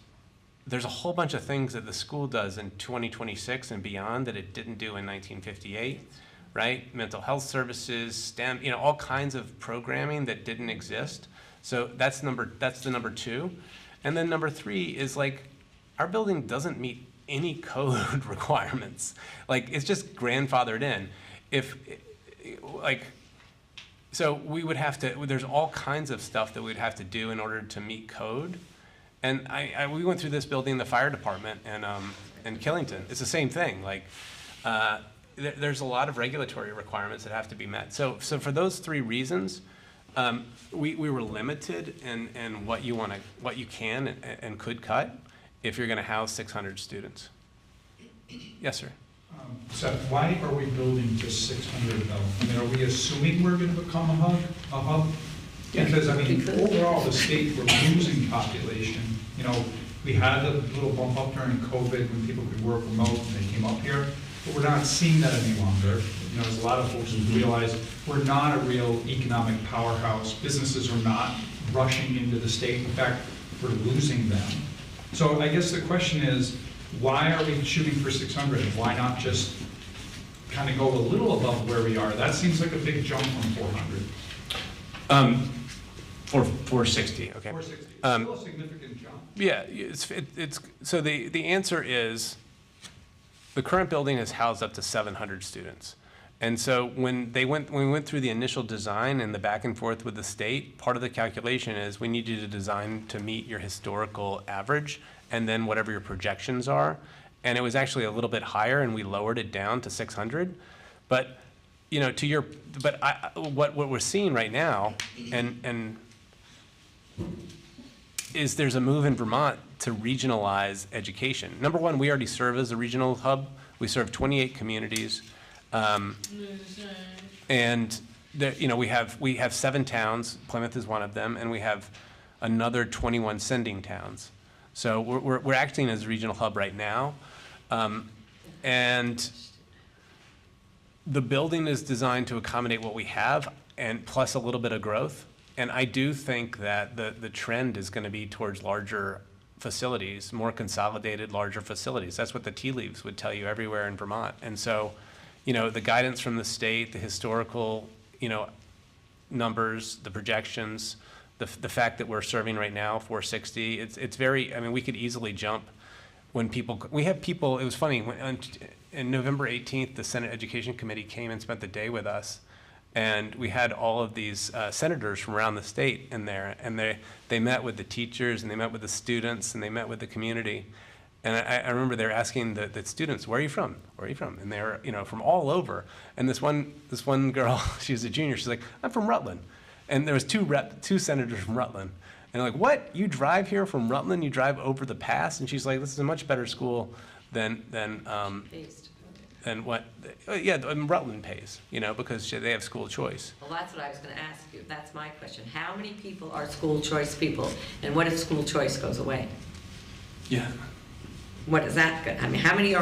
there's a whole bunch of things that the school does in 2026 and beyond that it didn't do in 1958. Right? Mental health services, STEM, all kinds of programming that didn't exist. So that's the number two. And then number three is like, our building doesn't meet any code requirements. Like, it's just grandfathered in. So we would have to, there's all kinds of stuff that we'd have to do in order to meet code. And we went through this building, the fire department in Killington. It's the same thing. Like, there's a lot of regulatory requirements that have to be met. So for those three reasons, we were limited in what you can and could cut if you're going to house 600 students. Yes, sir. Seth, why are we building just 600 though? I mean, are we assuming we're going to become a hub? Because I mean, overall, the state, we're losing population. We had a little bump up during COVID when people could work remote and they came up here. But we're not seeing that any longer. As a lot of folks realize, we're not a real economic powerhouse. Businesses are not rushing into the state. In fact, we're losing them. So I guess the question is, why are we shooting for 600? Why not just kind of go a little above where we are? That seems like a big jump from 400. 460, okay. 460, still a significant jump. Yeah, so the answer is, the current building has housed up to 700 students. And so when we went through the initial design and the back and forth with the state, part of the calculation is we need you to design to meet your historical average and then whatever your projections are. And it was actually a little bit higher, and we lowered it down to 600. But, you know, what we're seeing right now, and is there's a move in Vermont to regionalize education. Number one, we already serve as a regional hub. We serve 28 communities. And there, you know, we have 7 towns. Plymouth is one of them, and we have another 21 sending towns. So we're acting as a regional hub right now, and the building is designed to accommodate what we have, and plus a little bit of growth. And I do think that the trend is going to be towards larger facilities, more consolidated, larger facilities. That's what the tea leaves would tell you everywhere in Vermont. And so, you know, the guidance from the state, the historical, you know, numbers, the projections, the fact that we're serving right now 460, it's very, I mean, we could easily jump when we have people, it was funny, when, in November 18th, the Senate Education Committee came and spent the day with us. And we had all of these senators from around the state in there, and they met with the teachers, and they met with the students, and they met with the community. And I remember they were asking the students, "Where are you from? Where are you from?" And they were, you know, from all over. And this one girl, she was a junior. She's like, "I'm from Rutland." And there was two senators from Rutland. And they're like, "What? You drive here from Rutland? You drive over the pass?" And she's like, "This is a much better school than what, yeah, Rutland pays, you know, because they have school choice." Well, that's what I was going to ask you. That's my question. How many people are school choice people? And what if school choice goes away? Yeah. What is that good? I mean, how many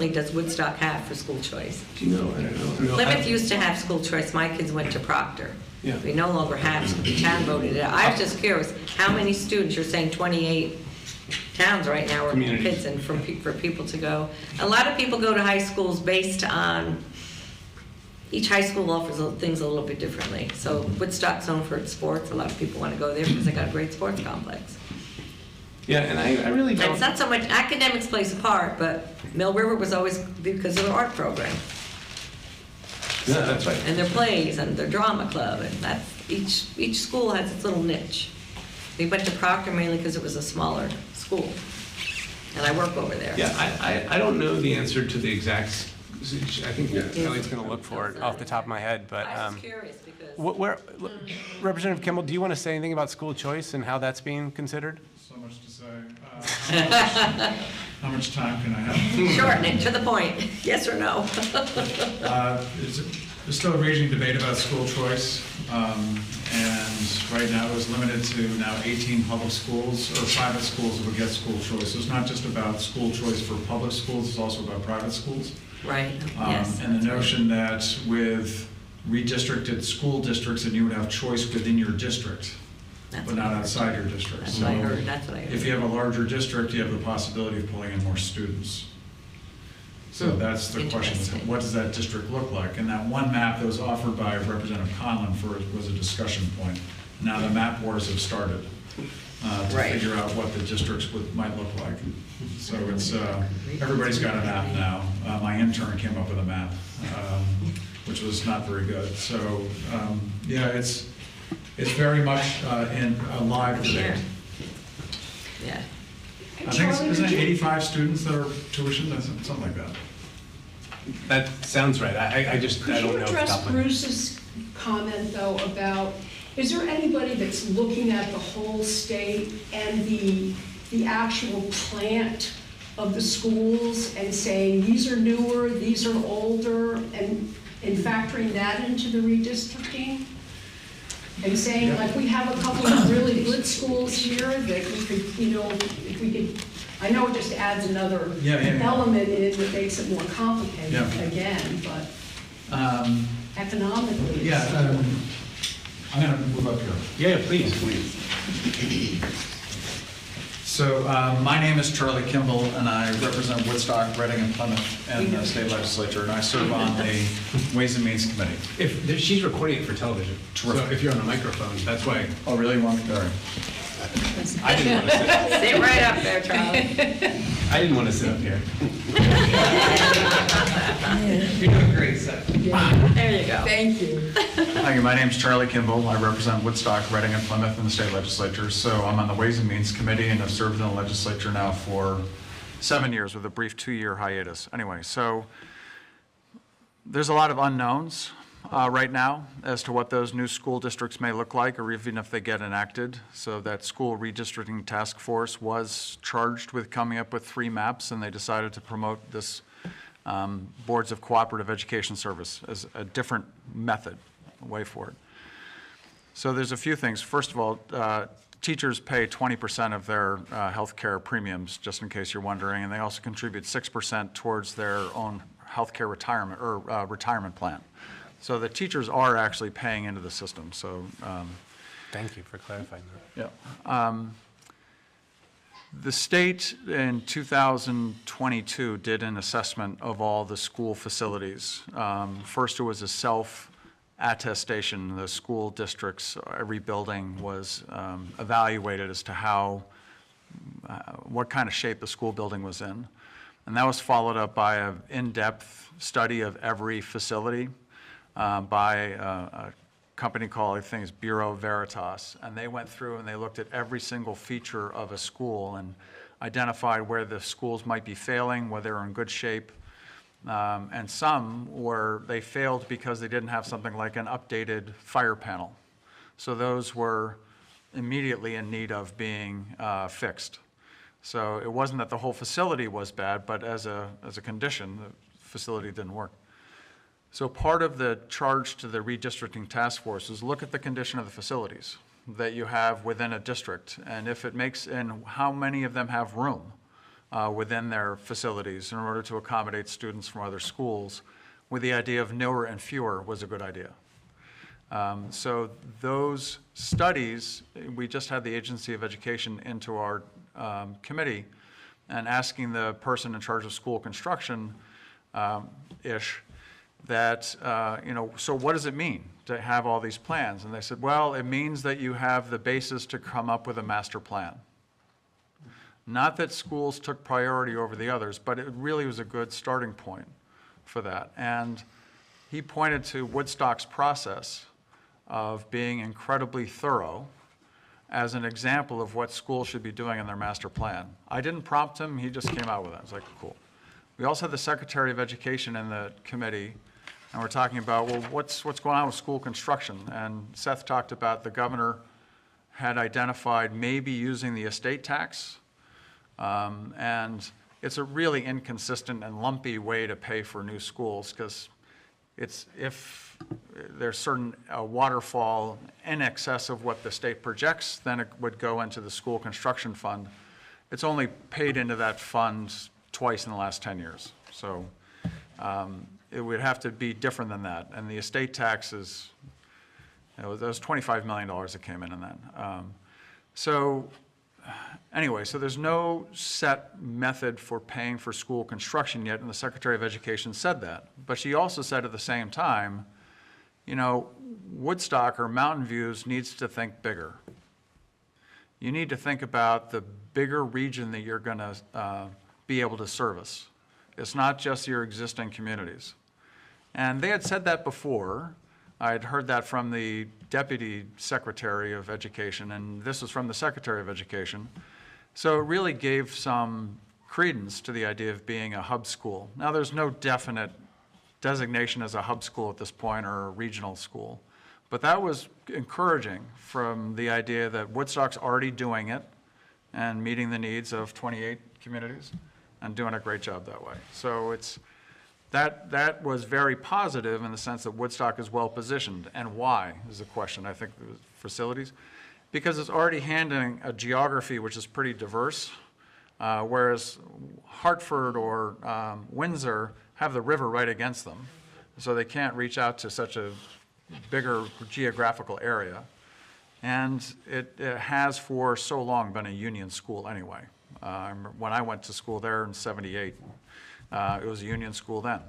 does Woodstock have for school choice? Do you know? I don't know. Plymouth used to have school choice. My kids went to Proctor. Yeah. We no longer have, the town voted it out. I was just curious, how many students, you're saying 28 towns right now are kids, and for people to go. A lot of people go to high schools based on, each high school offers things a little bit differently. So Woodstock's known for its sports. A lot of people want to go there because they got a great sports complex. Yeah, and I really don't. And it's not so much academics plays a part, but Mill River was always because of their art program. Yeah, that's right. And their plays and their drama club, and that's each school has its little niche. We went to Proctor mainly because it was a smaller school, and I work over there. Yeah, I don't know the answer to the exact. I think Elliott's going to look for it off the top of my head, but I was curious because. Representative Kimball, do you want to say anything about school choice and how that's being considered? So much to say. How much time can I have? Shorten it to the point, yes or no? There's still a raging debate about school choice, and right now it was limited to now 18 public schools or private schools that would get school choice. So it's not just about school choice for public schools, it's also about private schools. Right, yes. And the notion that with redistricted school districts, that you would have choice within your district, but not outside your district. That's what I heard, that's what I heard. If you have a larger district, you have the possibility of pulling in more students. So that's the question, is what does that district look like? And that one map that was offered by Representative Conlon was a discussion point. Now the map wars have started to figure out what the districts might look like. So it's, everybody's got a map now. My intern came up with a map, which was not very good. So yeah, it's very much in a live debate. Yeah. I think isn't it 85 students that are tuition, something like that? That sounds right. I don't know. Could you address Bruce's comment, though, about, is there anybody that's looking at the whole state and the actual plant of the schools and saying, these are newer, these are older, and factoring that into the redistricting? And saying, like, we have a couple of really good schools here that we could, you know, if we could, I know it just adds another element in that makes it more complicated again, but economically. Yeah, I'm going to move up here. Yeah, please. So my name is Charlie Kimball, and I represent Woodstock, Reading, and Plymouth in the state legislature, and I serve on the Ways and Means Committee. She's recording it for television. Terrific. So if you're on a microphone, that's why. Oh, really? You want me to? All right. I didn't want to sit. Sit right up there, Charlie. I didn't want to sit up here. You're doing great, Seth. There you go. Thank you. Thank you. My name's Charlie Kimball. I represent Woodstock, Reading, and Plymouth in the state legislature. So I'm on the Ways and Means Committee and have served in the legislature now for 7 years with a brief 2-year hiatus. Anyway, so there's a lot of unknowns right now as to what those new school districts may look like, or even if they get enacted. So that school redistricting task force was charged with coming up with 3 maps, and they decided to promote this boards of cooperative education service as a different method, way forward. So there's a few things. First of all, teachers pay 20% of their health care premiums, just in case you're wondering, and they also contribute 6% towards their own health care retirement or retirement plan. So the teachers are actually paying into the system. So Thank you for clarifying that. yeah. The state in 2022 did an assessment of all the school facilities. First, it was a self-attestation. The school districts, every building was evaluated as to how, what kind of shape the school building was in. And that was followed up by an in-depth study of every facility by a company called, I think it's Bureau Veritas, and they went through and they looked at every single feature of a school and identified where the schools might be failing, where they were in good shape, and some were, they failed because they didn't have something like an updated fire panel. So those were immediately in need of being fixed. So it wasn't that the whole facility was bad, but as a condition, the facility didn't work. So part of the charge to the redistricting task force is look at the condition of the facilities that you have within a district, and if it makes, and how many of them have room within their facilities in order to accommodate students from other schools, with the idea of newer and fewer was a good idea. So those studies, we just had the Agency of Education into our committee and asking the person in charge of school construction that, you know, so what does it mean to have all these plans? And they said, well, it means that you have the basis to come up with a master plan. Not that schools took priority over the others, but it really was a good starting point for that. And he pointed to Woodstock's process of being incredibly thorough as an example of what schools should be doing in their master plan. I didn't prompt him, he just came out with it. I was like, cool. We also had the Secretary of Education in the committee, and we're talking about, well, what's going on with school construction? And Seth talked about the governor had identified maybe using the estate tax, and it's a really inconsistent and lumpy way to pay for new schools, because it's, if there's certain waterfall in excess of what the state projects, then it would go into the school construction fund. It's only paid into that fund twice in the last 10 years. So it would have to be different than that. And the estate tax is, you know, that was $25 million that came in that. So anyway, so there's no set method for paying for school construction yet, and the Secretary of Education said that. But she also said at the same time, you know, Woodstock or Mountain Views needs to think bigger. You need to think about the bigger region that you're going to be able to service. It's not just your existing communities. And they had said that before. I had heard that from the Deputy Secretary of Education, and this was from the Secretary of Education. So it really gave some credence to the idea of being a hub school. Now, there's no definite designation as a hub school at this point or a regional school, but that was encouraging from the idea that Woodstock's already doing it and meeting the needs of 28 communities and doing a great job that way. So it's, that was very positive in the sense that Woodstock is well positioned. And why is the question, I think, facilities. Because it's already handling a geography which is pretty diverse, whereas Hartford or Windsor have the river right against them. So they can't reach out to such a bigger geographical area. And it has for so long been a union school anyway. When I went to school there in '78, it was a union school then.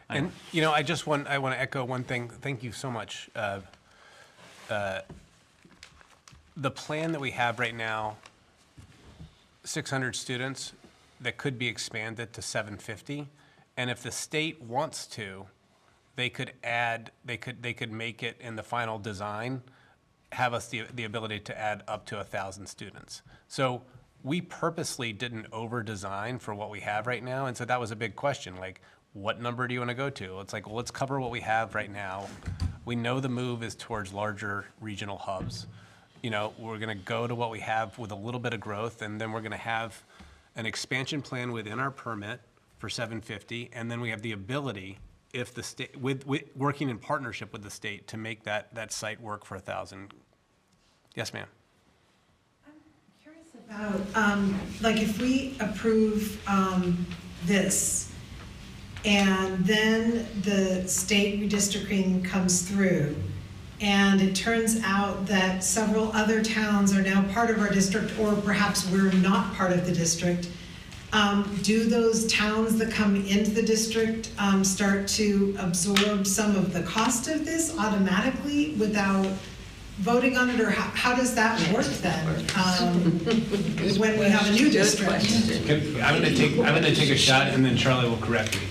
And, you know, I want to echo one thing. Thank you so much. The plan that we have right now, 600 students, that could be expanded to 750, And if the state wants to, they could make it in the final design, have us the ability to add up to 1,000 students. So we purposely didn't over-design for what we have right now, and so that was a big question, like, what number do you want to go to? It's like, well, let's cover what we have right now. We know the move is towards larger regional hubs. You know, we're going to go to what we have with a little bit of growth, and then we're going to have an expansion plan within our permit for 750, and then we have the ability, if the state, with working in partnership with the state, to make that site work for 1,000. Yes, ma'am. I'm curious about, like, if we approve this, and then the state redistricting comes through, and it turns out that several other towns are now part of our district, or perhaps we're not part of the district, do those towns that come into the district start to absorb some of the cost of this automatically without voting on it, or how does that work then? When we have a new district? I'm gonna take a shot, and then Charlie will correct me.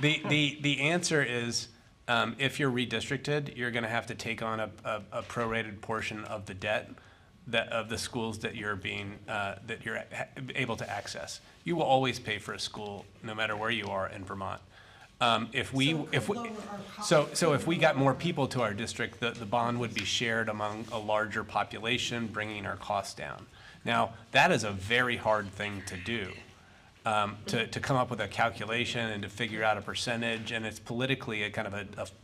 The answer is, if you're redistricted, you're gonna have to take on a prorated portion of the debt of the schools that you're able to access. You will always pay for a school, no matter where you are in Vermont. If we got more people to our district, the bond would be shared among a larger population, bringing our costs down. Now, that is a very hard thing to do, to come up with a calculation and to figure out a percentage, and it's politically a kind of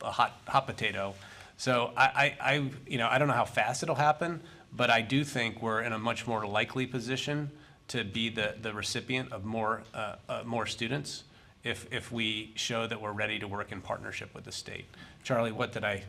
a hot potato. So I don't know how fast it'll happen, but I do think we're in a much more likely position to be the recipient of more students if we show that we're ready to work in partnership with the state. Charlie, what did I?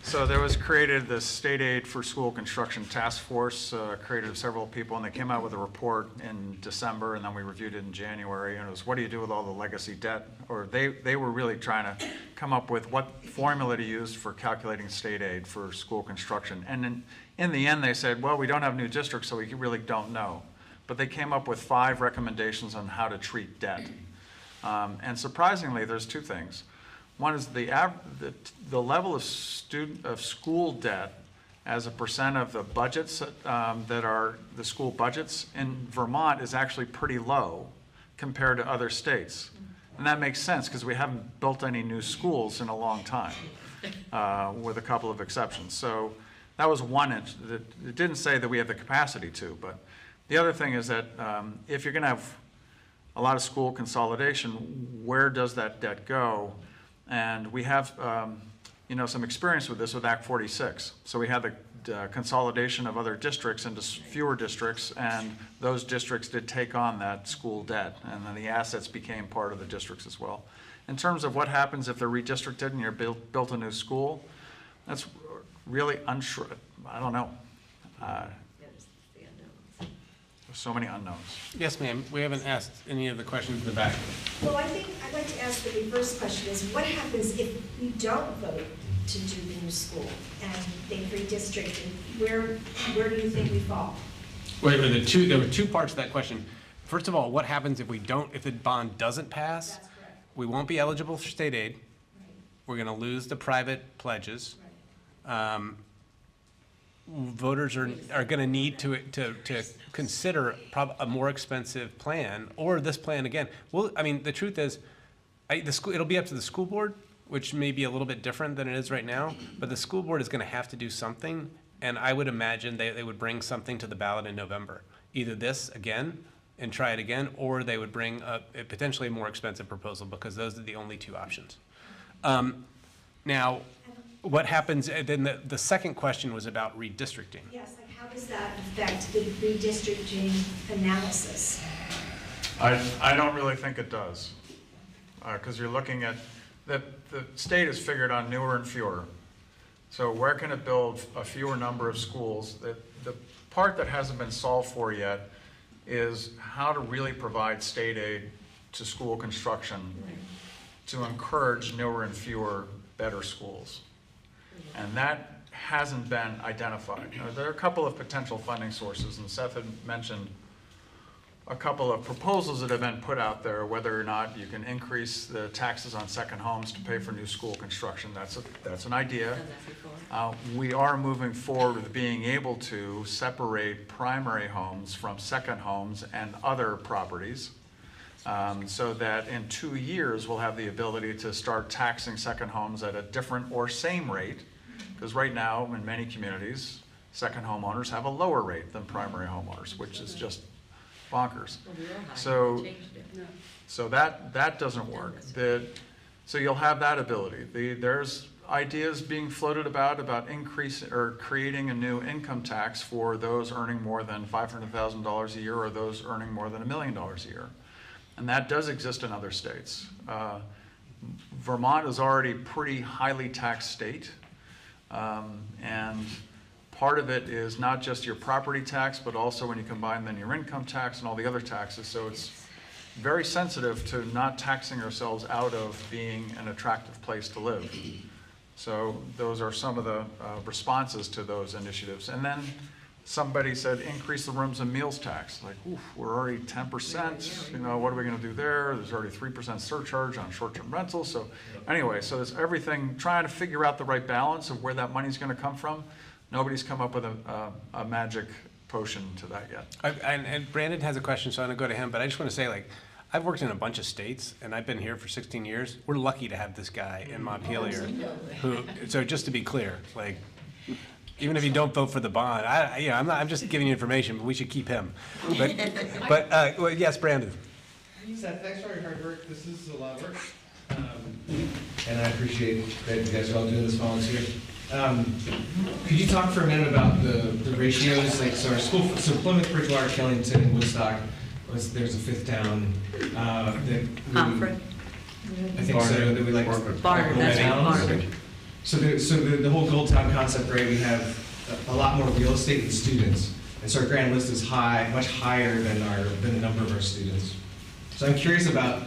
So there was created the State Aid for School Construction Task Force, created of several people, and they came out with a report in December, and then we reviewed it in January, and it was, what do you do with all the legacy debt? Or they were really trying to come up with what formula to use for calculating state aid for school construction. And in the end, they said, well, we don't have new districts, so we really don't know. But they came up with 5 recommendations on how to treat debt. And surprisingly, there's 2 things. One is the level of school debt as a percent of the budgets that are the school budgets in Vermont is actually pretty low compared to other states. And that makes sense because we haven't built any new schools in a long time, with a couple of exceptions. So that was one. It didn't say that we have the capacity to, but the other thing is that if you're going to have a lot of school consolidation, where does that debt go? And we have, some experience with this with Act 46. So we had the consolidation of other districts into fewer districts, and those districts did take on that school debt, and then the assets became part of the districts as well. In terms of what happens if they're redistricted and you're built a new school, that's really unsure. I don't know. So many unknowns. Yes, ma'am. We haven't asked any of the questions in the back. Well, I think I'd like to ask the reverse question is, what happens if we don't vote to do the new school and they redistricted? Where do you think we fall? Wait, there were 2 parts to that question. First of all, what happens if the bond doesn't pass? That's correct. We won't be eligible for state aid. Right. We're going to lose the private pledges. Right. Voters are going to need to consider a more expensive plan, or this plan again. Well, I mean, the truth is, it'll be up to the school board, which may be a little bit different than it is right now, but the school board is going to have to do something, and I would imagine they would bring something to the ballot in November. Either this again and try it again, or they would bring a potentially more expensive proposal, because those are the only 2 options. Now, what happens, then the second question was about redistricting. Yes, like how does that affect the redistricting analysis? I don't really think it does, because you're looking at that the state has figured on newer and fewer. So where can it build a fewer number of schools? The part that hasn't been solved for yet is how to really provide state aid to school construction to encourage newer and fewer better schools. And that hasn't been identified. Now, there are a couple of potential funding sources, and Seth had mentioned a couple of proposals that have been put out there, whether or not you can increase the taxes on second homes to pay for new school construction. That's an idea. We are moving forward with being able to separate primary homes from second homes and other properties, so that in 2 years we'll have the ability to start taxing second homes at a different or same rate, because right now in many communities, second homeowners have a lower rate than primary homeowners, which is just bonkers. So that doesn't work. So you'll have that ability. There's ideas being floated about increasing or creating a new income tax for those earning more than $500,000 a year or those earning more than $1 million a year. And that does exist in other states. Vermont is already a pretty highly taxed state. And part of it is not just your property tax, but also when you combine then your income tax and all the other taxes. So it's very sensitive to not taxing ourselves out of being an attractive place to live. So those are some of the responses to those initiatives. And then somebody said, increase the rooms and meals tax. Like, oof, we're already 10%, you know, what are we gonna do there? There's already 3% surcharge on short-term rentals. So anyway, so there's everything, trying to figure out the right balance of where that money's gonna come from. Nobody's come up with a magic potion to that yet. And Brandon has a question, so I'm gonna go to him, but I just wanna say, like, I've worked in a bunch of states, and I've been here for 16 years. We're lucky to have this guy in Montpelier, who, so just to be clear, like, even if you don't vote for the bond, I'm just giving you information, but we should keep him. But well, yes, Brandon. Seth, thanks for your hard work. This is a lot of work. And I appreciate that you guys are all doing this volunteer. Could you talk for a minute about the ratios? Like, so our school, so Plymouth, Bridgewater, Killington, and Woodstock, there's a fifth town that Pomfret. I think so, that we like. Barnard, that's right, Barnard. So the whole Gold Town concept, right, we have a lot more real estate than students. And so our grand list is high, much higher than the number of our students. So I'm curious about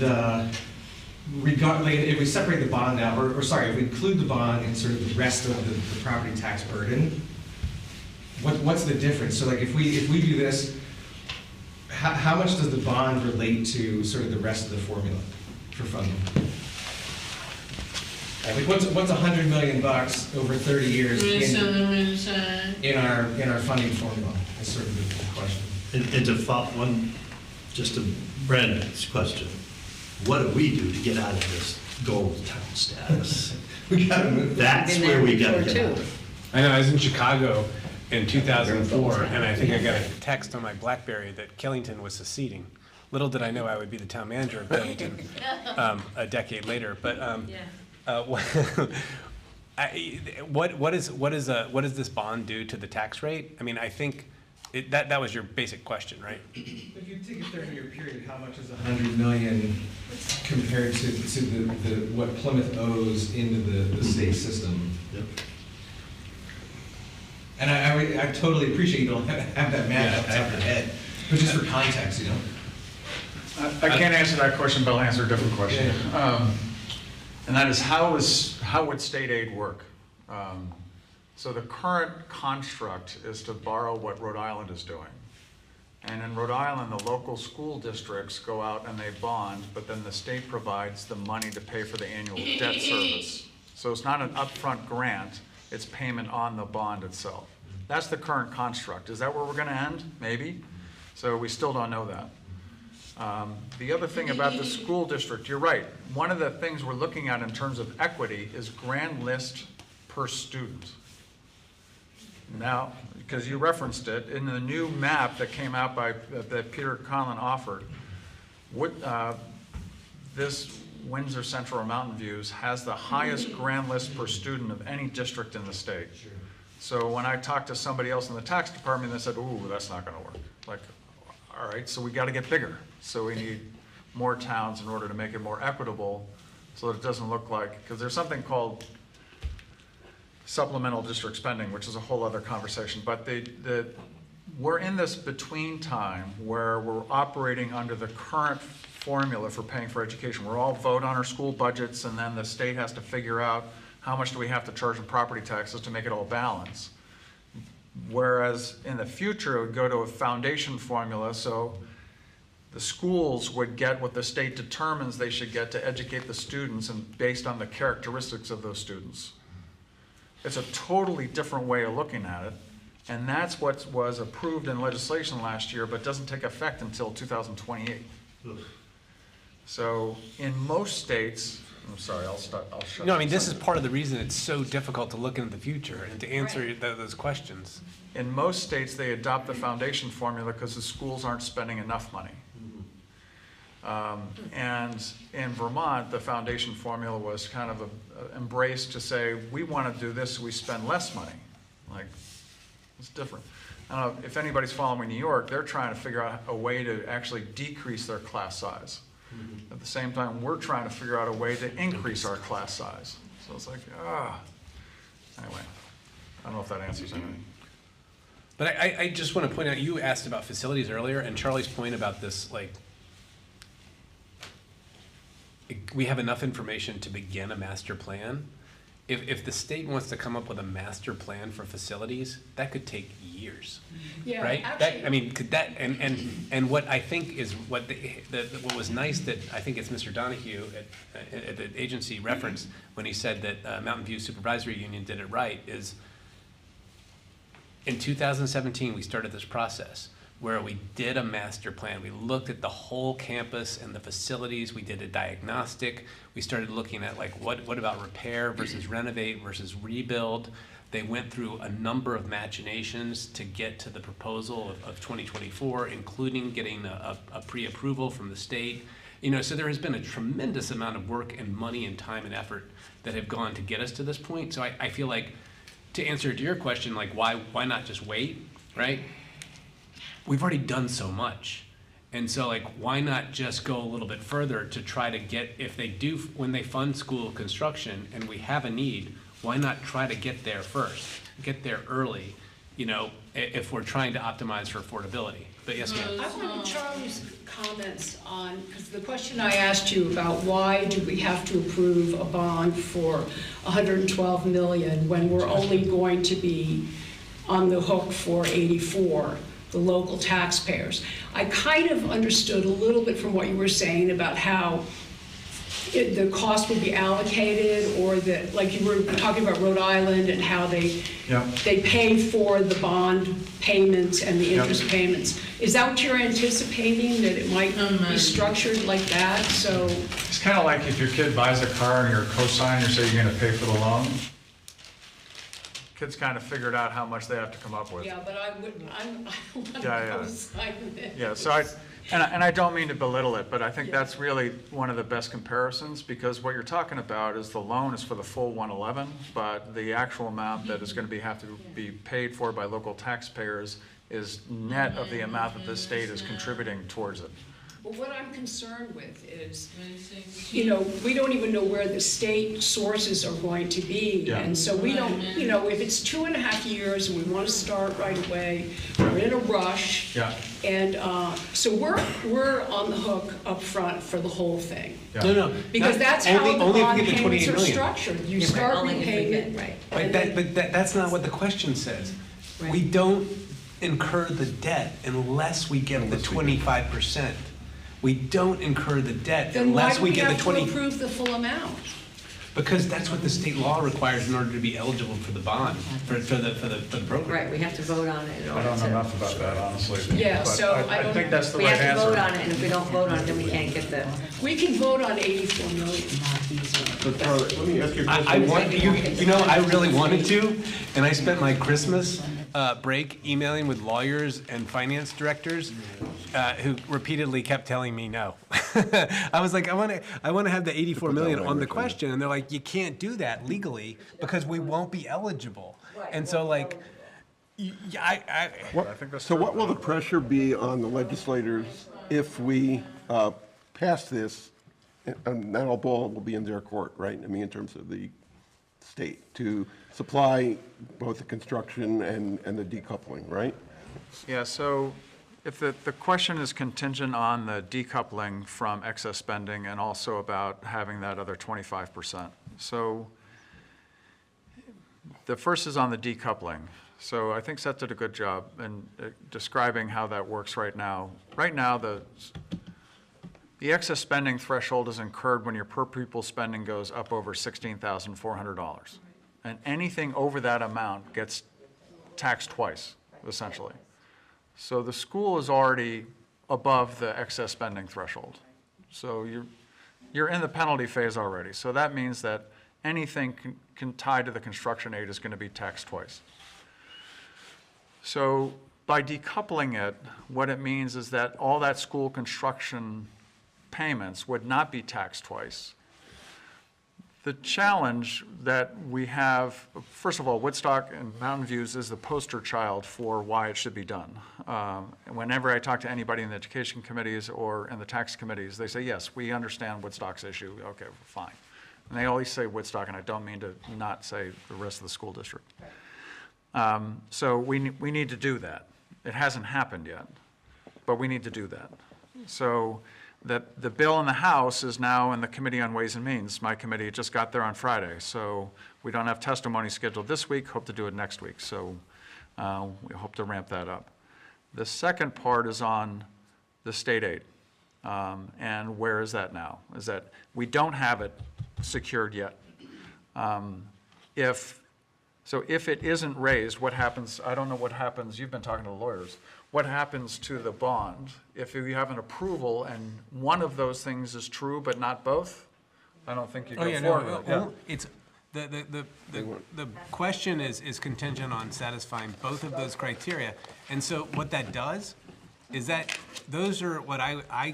like if we separate the bond out, or sorry, if we include the bond in sort of the rest of the property tax burden, what's the difference? So like if we do this, how much does the bond relate to sort of the rest of the formula for funding? Like what's $100 million over 30 years in our funding formula? Is sort of the question. And to follow one, just to Brandon's question, what do we do to get out of this gold town status? We gotta move. That's where we gotta get out. I know, I was in Chicago in 2004, and I think I got a text on my BlackBerry that Killington was seceding. Little did I know I would be the town manager of Killington a decade later. But what does this bond do to the tax rate? I mean, I think that was your basic question, right? If you take a 30-year period, how much is $100 million compared to what Plymouth owes into the state system? Yep. And I totally appreciate you don't have that math off the top of your head, but just for context, you know. I can't answer that question, but I'll answer a different question. Yeah. And that is, how would state aid work? So the current construct is to borrow what Rhode Island is doing. And in Rhode Island, the local school districts go out and they bond, but then the state provides the money to pay for the annual debt service. So it's not an upfront grant, it's payment on the bond itself. That's the current construct. Is that where we're gonna end? Maybe. So we still don't know that. The other thing about the school district, you're right. One of the things we're looking at in terms of equity is grand list per student. Now, because you referenced it, in the new map that came out that Peter Conlon offered, this Windsor Central or Mountain Views has the highest grand list per student of any district in the state. So when I talked to somebody else in the tax department, they said, ooh, that's not gonna work. Like, all right, so we gotta get bigger. So we need more towns in order to make it more equitable so that it doesn't look like, because there's something called supplemental district spending, which is a whole other conversation. But we're in this between time where we're operating under the current formula for paying for education. We're all vote on our school budgets, and then the state has to figure out how much do we have to charge in property taxes to make it all balance. Whereas in the future, it would go to a foundation formula, so the schools would get what the state determines they should get to educate the students and based on the characteristics of those students. It's a totally different way of looking at it, and that's what was approved in legislation last year, but doesn't take effect until 2028. So in most states, I'm sorry, I'll shut. No, I mean, this is part of the reason it's so difficult to look into the future and to answer those questions. In most states, they adopt the foundation formula because the schools aren't spending enough money. And in Vermont, the foundation formula was kind of embraced to say, we want to do this, so we spend less money. Like, it's different. I don't know if anybody's following New York, they're trying to figure out a way to actually decrease their class size. At the same time, we're trying to figure out a way to increase our class size. So it's like, anyway, I don't know if that answers anything. But I just want to point out, you asked about facilities earlier, and Charlie's point about this, like, we have enough information to begin a master plan. If the state wants to come up with a master plan for facilities, that could take years, Yeah, right? actually- I mean, could that, and what I think is what what was nice that I think it's Mr. Donahue at the agency referenced when he said that Mountain View Supervisory Union did it right is in 2017 we started this process where we did a master plan. We looked at the whole campus and the facilities. We did a diagnostic. We started looking at like what about repair versus renovate versus rebuild. They went through a number of machinations to get to the proposal of 2024, including getting a pre-approval from the state. You know, so there has been a tremendous amount of work and money and time and effort that have gone to get us to this point. So I feel like, to answer to your question, like why not just wait, right? We've already done so much. And so like, why not just go a little bit further to try to get, if they do, when they fund school construction and we have a need, why not try to get there first, get there early, you know, if we're trying to optimize for affordability. But yes, ma'am. I wanted Charlie's comments on, because the question I asked you about why do we have to approve a bond for 112 million when we're only going to be on the hook for 84, the local taxpayers. I kind of understood a little bit from what you were saying about how the cost would be allocated, or that, like you were talking about Rhode Island and how they pay for the bond payments and the interest payments. Is that what you're anticipating, that it might be structured like that? So it's kind of like if your kid buys a car and you're a co-signer, say you're going to pay for the loan. Kids kind of figured out how much they have to come up with. yeah, but I wouldn't. I don't want to co-sign it. Yeah, so I don't mean to belittle it, but I think that's really one of the best comparisons, because what you're talking about is the loan is for the full 111, but the actual amount that is going to have to be paid for by local taxpayers is net of the amount that the state is contributing towards it. Well, what I'm concerned with is, you know, we don't even know where the state sources are going to be. Yeah. And so we don't, you know, if it's 2.5 years and we want to start right away, we're in a rush. Yeah. And so we're on the hook up front for the whole thing. No, no. Because that's how the only if bond we get the payments 28 are million. structured. You start repayment. Right. But that's not what the question says. We don't incur the debt unless we get the 25%. We don't incur the debt Then why unless do we we get the have 20. to approve the full amount? Because that's what the state law requires in order to be eligible for the bond, for the program. Right, we have to vote on it in order I don't know to. enough about that, honestly. Yeah, But so I I don't- think that's the We right have to answer. vote on it, and if we don't vote on it, then we can't get the. We can vote on 84 million. But Charlotte, let me ask you a question. I want, you know, I really wanted to, and I spent my Christmas break emailing with lawyers and finance directors who repeatedly kept telling me no. I was like, I want to have the 84 million on the question, and they're like, you can't do that legally because we won't be eligible. And so like, I think that's So what will the pressure be on the legislators if we pass this, and that all ball will be in their court, right? I mean, in terms of the state, to supply both the construction and the decoupling, right? Yeah, so if the question is contingent on the decoupling from excess spending and also about having that other 25%. So The first is on the decoupling. So I think Seth did a good job in describing how that works right now. Right now, the excess spending threshold is incurred when your per pupil spending goes up over $16,400. And anything over that amount gets taxed twice, essentially. So the school is already above the excess spending threshold. So you're in the penalty phase already. So that means that anything can tie to the construction aid is going to be taxed twice. So by decoupling it, what it means is that all that school construction payments would not be taxed twice. The challenge that we have, first of all, Woodstock and Mountain Views is the poster child for why it should be done. Whenever I talk to anybody in the education committees or in the tax committees, they say, yes, we understand Woodstock's issue. Okay, fine. And they always say Woodstock, and I don't mean to not say the rest of the school district. So we need to do that. It hasn't happened yet, but we need to do that. So that the bill in the House is now in the Committee on Ways and Means. My committee just got there on Friday, so we don't have testimony scheduled this week, hope to do it next week. So we hope to ramp that up. The second part is on the state aid. And where is that now? Is that we don't have it secured yet. If it isn't raised, what happens? I don't know what happens. You've been talking to the lawyers. What happens to the bond if you have an approval and one of those things is true but not both? I don't think you go forward with it. Yeah. It's the question is contingent on satisfying both of those criteria, and so what that does is that those are what I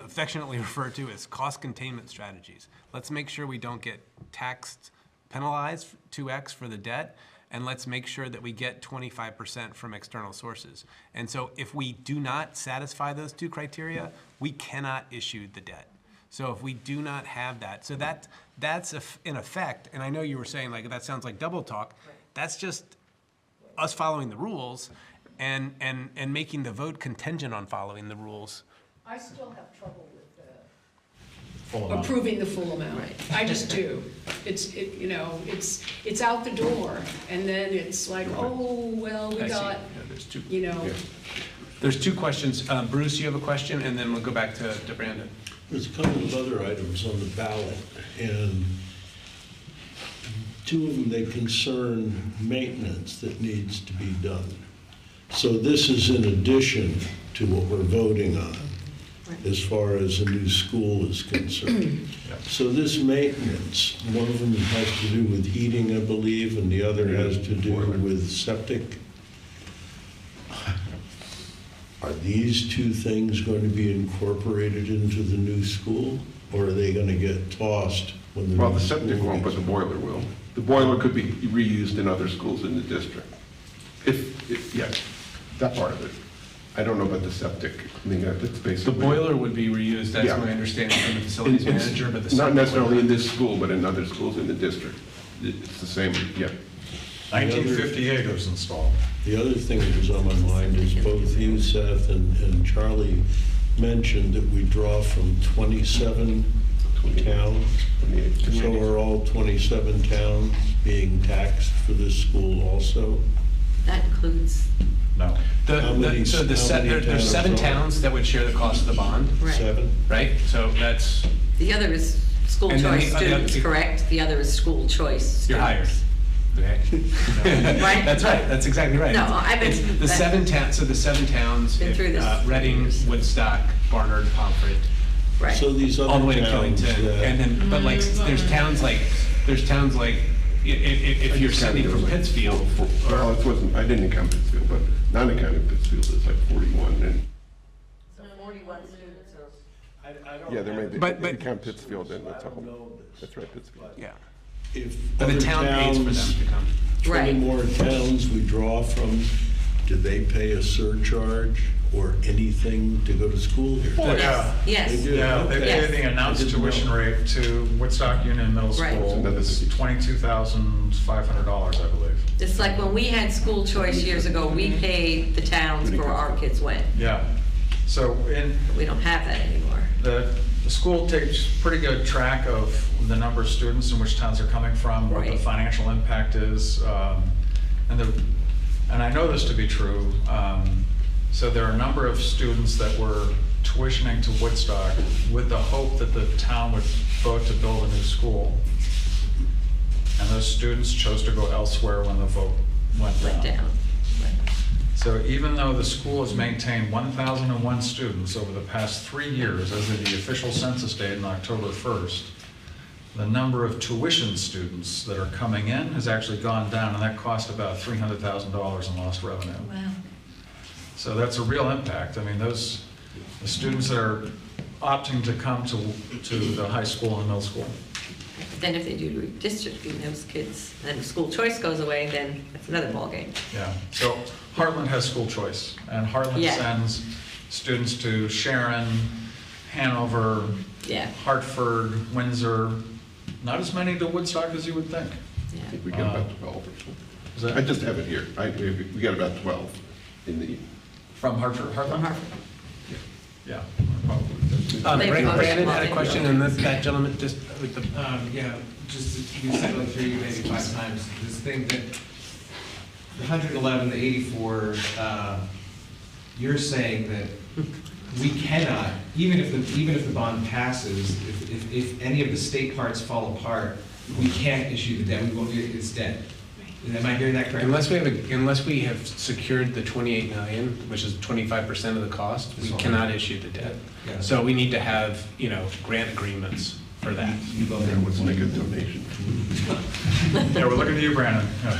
affectionately refer to as cost containment strategies. Let's make sure we don't get taxed, penalized 2x for the debt, and let's make sure that we get 25% from external sources. And so if we do not satisfy those two criteria, we cannot issue the debt. So if we do not have that, so that's in effect, and I know you were saying like that sounds like double talk, that's just us following the rules and making the vote contingent on following the rules. I still have trouble with approving the full amount. I just do. It's out the door, and then it's like, oh, well, we got, there's two. Yeah. There's two questions. Bruce, you have a question, and then we'll go back to Brandon. There's a couple of other items on the ballot, and two of them, they concern maintenance that needs to be done. So this is in addition to what we're voting on, as far as a new school is concerned. So this maintenance, one of them has to do with heating, I believe, and the other has to do with septic. Are these two things going to be incorporated into the new school, or are they going to get tossed when the Well, the septic won't, but the boiler will. The boiler could be reused in other schools in the district. Yes, that part of it. I don't know about the septic. I mean, that's basically. The boiler would be reused, that's my understanding from the facilities manager, but the not necessarily in this school, but in other schools in the district. It's the same, yeah. 1958 it was installed. The other thing that was on my mind is both you, Seth, and Charlie mentioned that we draw from 27 towns. So are all 27 towns being taxed for this school also? That includes. No. There's 7 towns that would share the cost of the bond. Right. 7? Right, so that's. The other is school And then choice students, correct? The other is school choice students. You're hired. Okay. Right? That's right, that's exactly right. No, I've been. It's the 7 towns, so the 7 towns, Been through this. Reading, Woodstock, Barnard, Pomfret. Right. So these other all the way to towns Killington, that- and then, but like, there's towns like, if you're sending from Pittsfield, Well, it wasn't, I didn't count Pittsfield, but non-accounting Pittsfield is like 41, and, So 41 students or. yeah, there may be, But- if you count Pittsfield, then that's a whole, that's right, Pittsfield. yeah. If But the other town pays for them towns, to come. 20 Right. more towns we draw from, do they pay a surcharge or anything to go to school here? Yeah. Yes. They do? Yeah, they Okay. pay the announced I didn't tuition know. rate to Woodstock Union Middle Right. School. It's $22,500, I believe. It's like when we had school choice years ago, we paid the towns where our kids went. Yeah. So We don't have that anymore. the the school takes pretty good track of the number of students and which towns they're coming from, what the Right. financial impact is. And I know this to be true. So there are a number of students that were tuitioning to Woodstock with the hope that the town would vote to build a new school. And those students chose to go elsewhere when the vote went down. So even though the school has maintained 1,001 students over the past 3 years, as of the official census date on October 1st, the number of tuition students that are coming in has actually gone down, and that cost about $300,000 in lost revenue. Wow. So that's a real impact. I mean, the students that are opting to come to the high school and middle school. Then if they do redistricting those kids, and school choice goes away, then that's another ballgame. Yeah, so Heartland has school choice, and Heartland Yeah. sends students to Sharon, Hanover, Yeah. Hartford, Windsor, not as many to Woodstock as you would think. I think we get about 12 or Is so. that- I just have it here. We got about 12 in the, From Hartford, Heartland? From Hartford. Yeah, probably. Brandon had a question, and that gentleman just with the. Yeah, just, you said like 3, maybe 5 times, this thing that, the 111, the 84, you're saying that we cannot, even if the bond passes, if any of the state parts fall apart, we can't issue the debt, we won't, it's dead. Am I hearing that correctly? Unless we have secured the 28 million, which is 25% of the cost, we cannot issue the debt. Yeah. So we need to have, grant agreements for that. let's make a donation. Yeah, we're looking to you, Brandon. Yeah.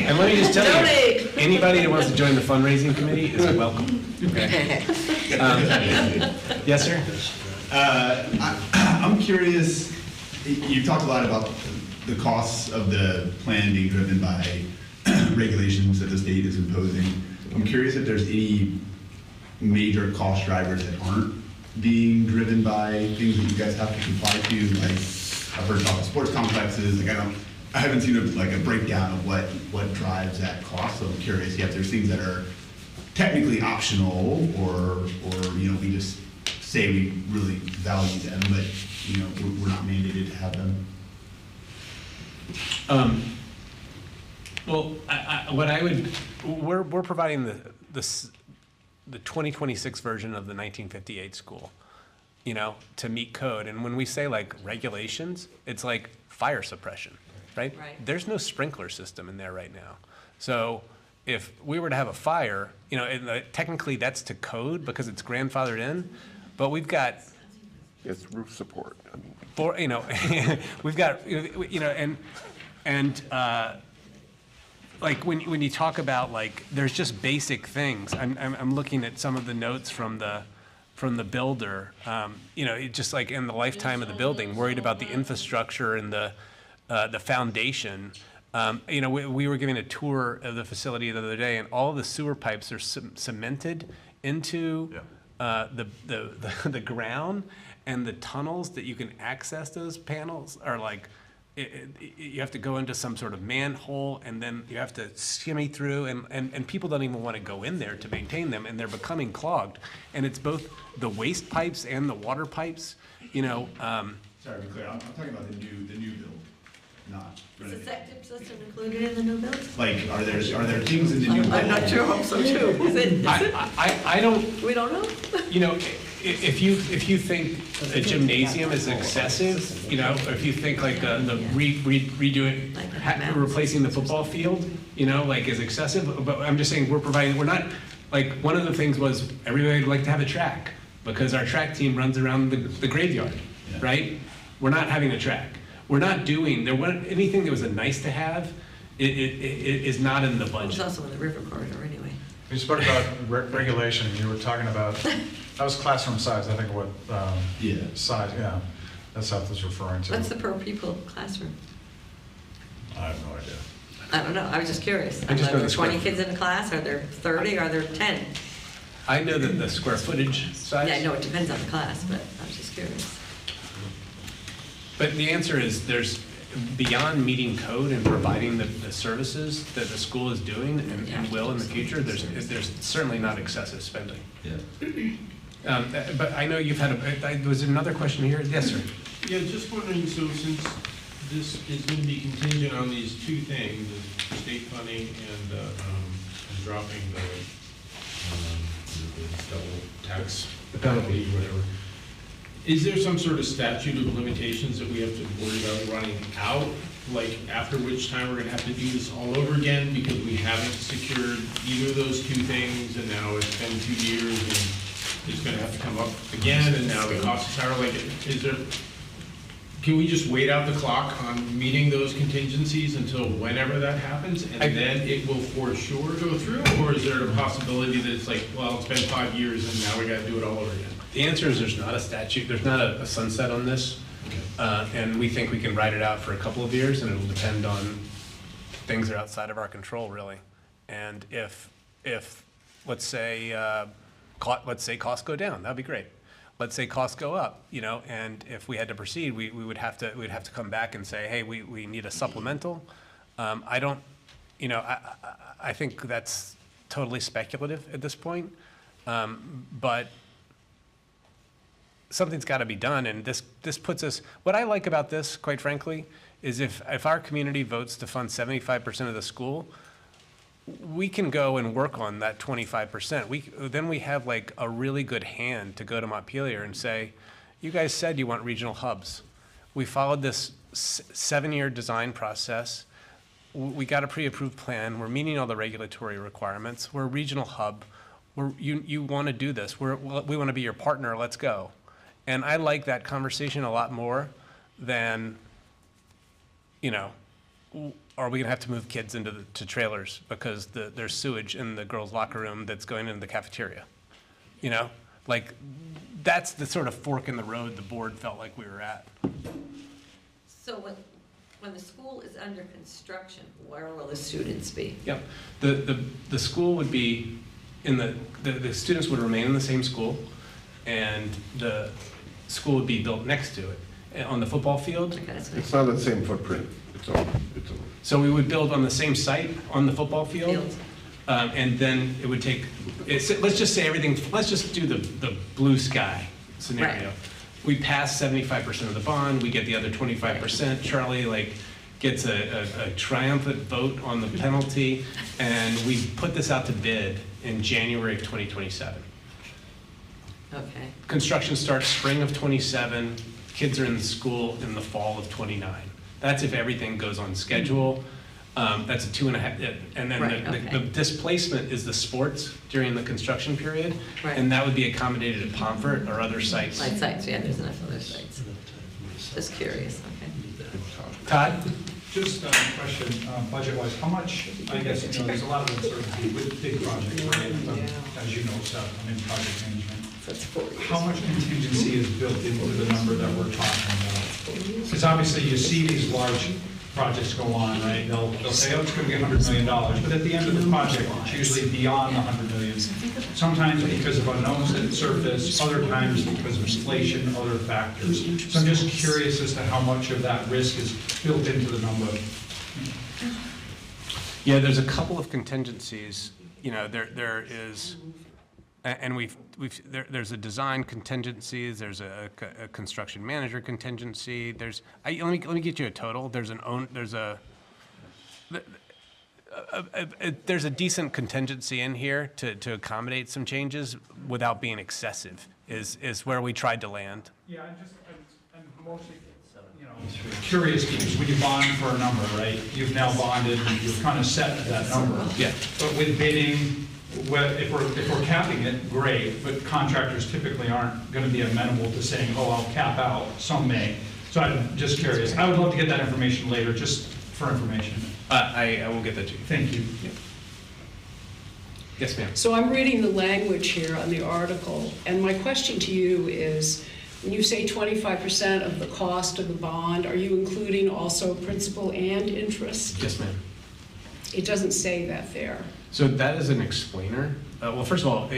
And let me just tell Donate. you, anybody that wants to join the fundraising committee is welcome. Okay. Yes, sir? I'm curious, you talked a lot about the costs of the plan being driven by regulations that the state is imposing. I'm curious if there's any major cost drivers that aren't being driven by things that you guys have to comply to. Like, I've heard talk of sports complexes. Like, I haven't seen a breakdown of what drives that cost. So I'm curious if there's things that are technically optional, or we just say we really value them, but we're not mandated to have them. Well, we're providing the 2026 version of the 1958 school, to meet code. And when we say like regulations, it's like fire suppression, right? Right. There's no sprinkler system in there right now. So if we were to have a fire, technically that's to code because it's grandfathered in, but we've got It's roof support. I mean, we've got, like when you talk about like, there's just basic things. I'm looking at some of the notes from the builder. Just like in the lifetime of the building, worried about the infrastructure and the foundation. We were giving a tour of the facility the other day, and all of the sewer pipes are cemented into the ground, and the tunnels that you can access those panels are like, you have to go into some sort of manhole, and then you have to shimmy through, and people don't even want to go in there to maintain them, and they're becoming clogged. And it's both the waste pipes and the water pipes, Sorry to be clear, I'm talking about the new build, not Is the renovation. septic system included in the new build? Like, are there things in the new build? I'm not sure, hope so too. Is it? I don't, We don't know? if you think a gymnasium is excessive, or if you think like the redoing, replacing the football field, like is excessive, but I'm just saying we're not, like, one of the things was everybody would like to have a track because our track team runs around the graveyard, right? We're not having a track. We're not doing, anything that was a nice to have, it is not in the It was budget. also in the river corridor anyway. You spoke about regulation, you were talking about, that was classroom size, I think what, size, yeah, that's what was referring to. What's the per pupil classroom? I have no idea. I don't know, I was just curious. I just Are know there the square 20 kids in a class? Are there 30? Are there 10? I know that the square footage size. Yeah, I know it depends on the class, but I was just curious. But the answer is there's, beyond meeting code and providing the services that the school is doing and will in the future, there's certainly not excessive spending. Yeah. But I know you've had was there another question here? Yes, sir. Yeah, just wondering, so since this is going to be contingent on these two things, the state funding and dropping the double tax penalty, whatever, is there some sort of statute of limitations that we have to worry about running out? Like, after which time we're going to have to do this all over again because we haven't secured either of those two things, and now it's been 2 years, and it's going to have to come up again, and now the cost is higher? Like, is there, can we just wait out the clock on meeting those contingencies until whenever that happens, and then it will for sure go through? Or is there a possibility that it's like, well, it's been 5 years, and now we got to do it all over again? The answer is there's not a statute, there's not a sunset on this. And we think we can ride it out for a couple of years, and it'll depend on things that are outside of our control, really. And if let's say costs go down, that'd be great. Let's say costs go up, you know, and if we had to proceed, we'd have to come back and say, hey, we need a supplemental. I don't, you know, I think that's totally speculative at this point, but something's got to be done, and this puts us, what I like about this, quite frankly, is if our community votes to fund 75% of the school, we can go and work on that 25%. Then we have like a really good hand to go to Montpelier and say, you guys said you want regional hubs. We followed this 7-year design process. We got a pre-approved plan. We're meeting all the regulatory requirements. We're a regional hub. You want to do this. We want to be your partner. Let's go. And I like that conversation a lot more than, you know, are we gonna have to move kids into to trailers because there's sewage in the girls' locker room that's going into the cafeteria? You know, like that's the sort of fork in the road the board felt like we were at. So when the school is under construction, where will the students be? Yep, the school would be the students would remain in the same school, and the school would be built next to it. On the football field, It's not the same footprint. so we would build on the same site on the football field, and then it would take, let's just say everything, let's just do the blue sky scenario. Right. We pass 75% of the bond, we get the other 25%, Charlie like gets a triumphant vote on the penalty, and we put this out to bid in January of 2027. Okay. Construction starts spring of 27, kids are in the school in the fall of 29. That's if everything goes on schedule. That's a 2.5, and then Right, the displacement is the sports during the construction period, Right. and that would be accommodated at Pomfret or other sites. Like sites, yeah, there's enough other sites. Just curious, okay. Todd? Just a question, budget-wise, how much, I guess, you know, there's a lot of uncertainty with big projects, right? As you know, Seth, I'm in project management. How much contingency is built into the number that we're talking about? Because obviously you see these large projects go on, right? They'll say, oh, it's going to be $100 million, but at the end of the project, it's usually beyond the $100 million. Sometimes because of unknowns that surface, other times because of inflation, other factors. So I'm just curious as to how much of that risk is built into the number. Yeah, there's a couple of contingencies. You know, there is, and there's a design contingency. There's a construction manager contingency. Let me get you a total. There's a decent contingency in here to accommodate some changes without being excessive. Is where we tried to land. Yeah, I'm mostly, you know, curious because when you bond for a number, right? You've now bonded, and you're kind of set at that number. Yeah. But with bidding, if we're capping it, great, but contractors typically aren't going to be amenable to saying, oh, I'll cap out. Some may. So I'm just curious. I would love to get that information later, just for information. I will get that to you. Thank you. Yeah. Yes, ma'am. So I'm reading the language here on the article, and my question to you is, when you say 25% of the cost of the bond, are you including also principal and interest? Yes, ma'am. It doesn't say that there. So that is an explainer. Well, first of all,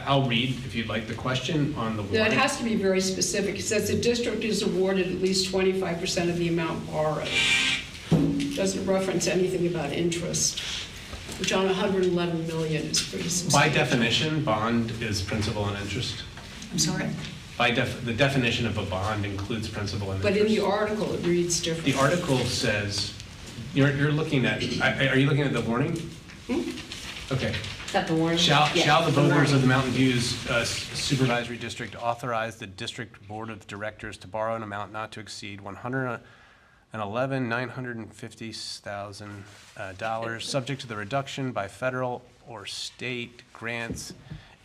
I'll read, if you'd like, the question on the warrant. Now, it has to be very specific. It says the district is awarded at least 25% of the amount borrowed. Doesn't reference anything about interest, which on 111 million is pretty substantial. By definition, bond is principal and interest. I'm sorry? The definition of a bond includes principal and But interest. in the article, it reads differently. The article says, you're looking at, are you looking at the warning? Okay. Is that the warning? Shall Yeah, the voters warning. of the Mountain Views Supervisory District authorize the district board of directors to borrow an amount not to exceed $111,950,000, subject to the reduction by federal or state grants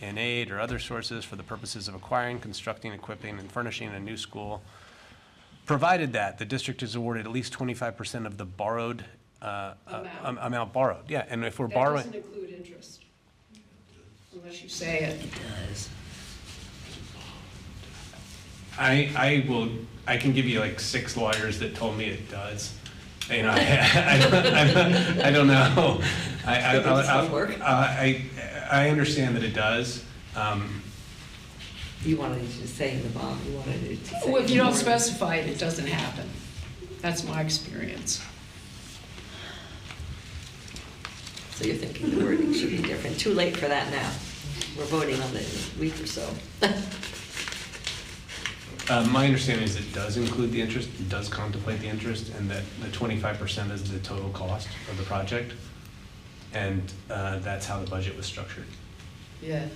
and aid or other sources for the purposes of acquiring, constructing, equipping, and furnishing a new school, provided that the district is awarded at least 25% of the borrowed amount borrowed. Yeah, and if we're borrowing. That doesn't include interest, unless you say it. I can give you like 6 lawyers that told me it does. You know, I don't know. I understand that it does. You wanted it to say in the bond, you wanted it to say. Well, if you in the don't warning. specify it, it doesn't happen. That's my experience. So you're thinking the wording should be different. Too late for that now. We're voting on it in a week or so. My understanding is it does include the interest, it does contemplate the interest, and that the 25% is the total cost of the project. And that's how the budget was structured. Yeah.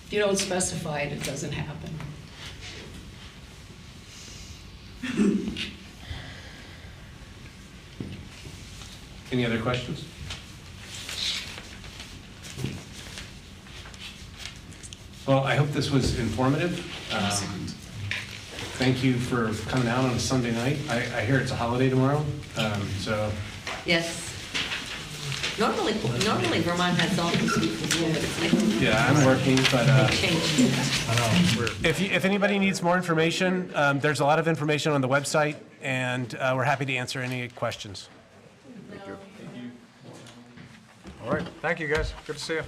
If you don't specify it, it doesn't happen. Any other questions? Well, I hope this was informative. Thank you for coming out on a Sunday night. I hear it's a holiday tomorrow, so. Yes. Normally Vermont has all these weekends, but it's like. Yeah, I'm working, but Changed it. if anybody needs more information, there's a lot of information on the website, and we're happy to answer any questions. All right, thank you, guys. Good to see you.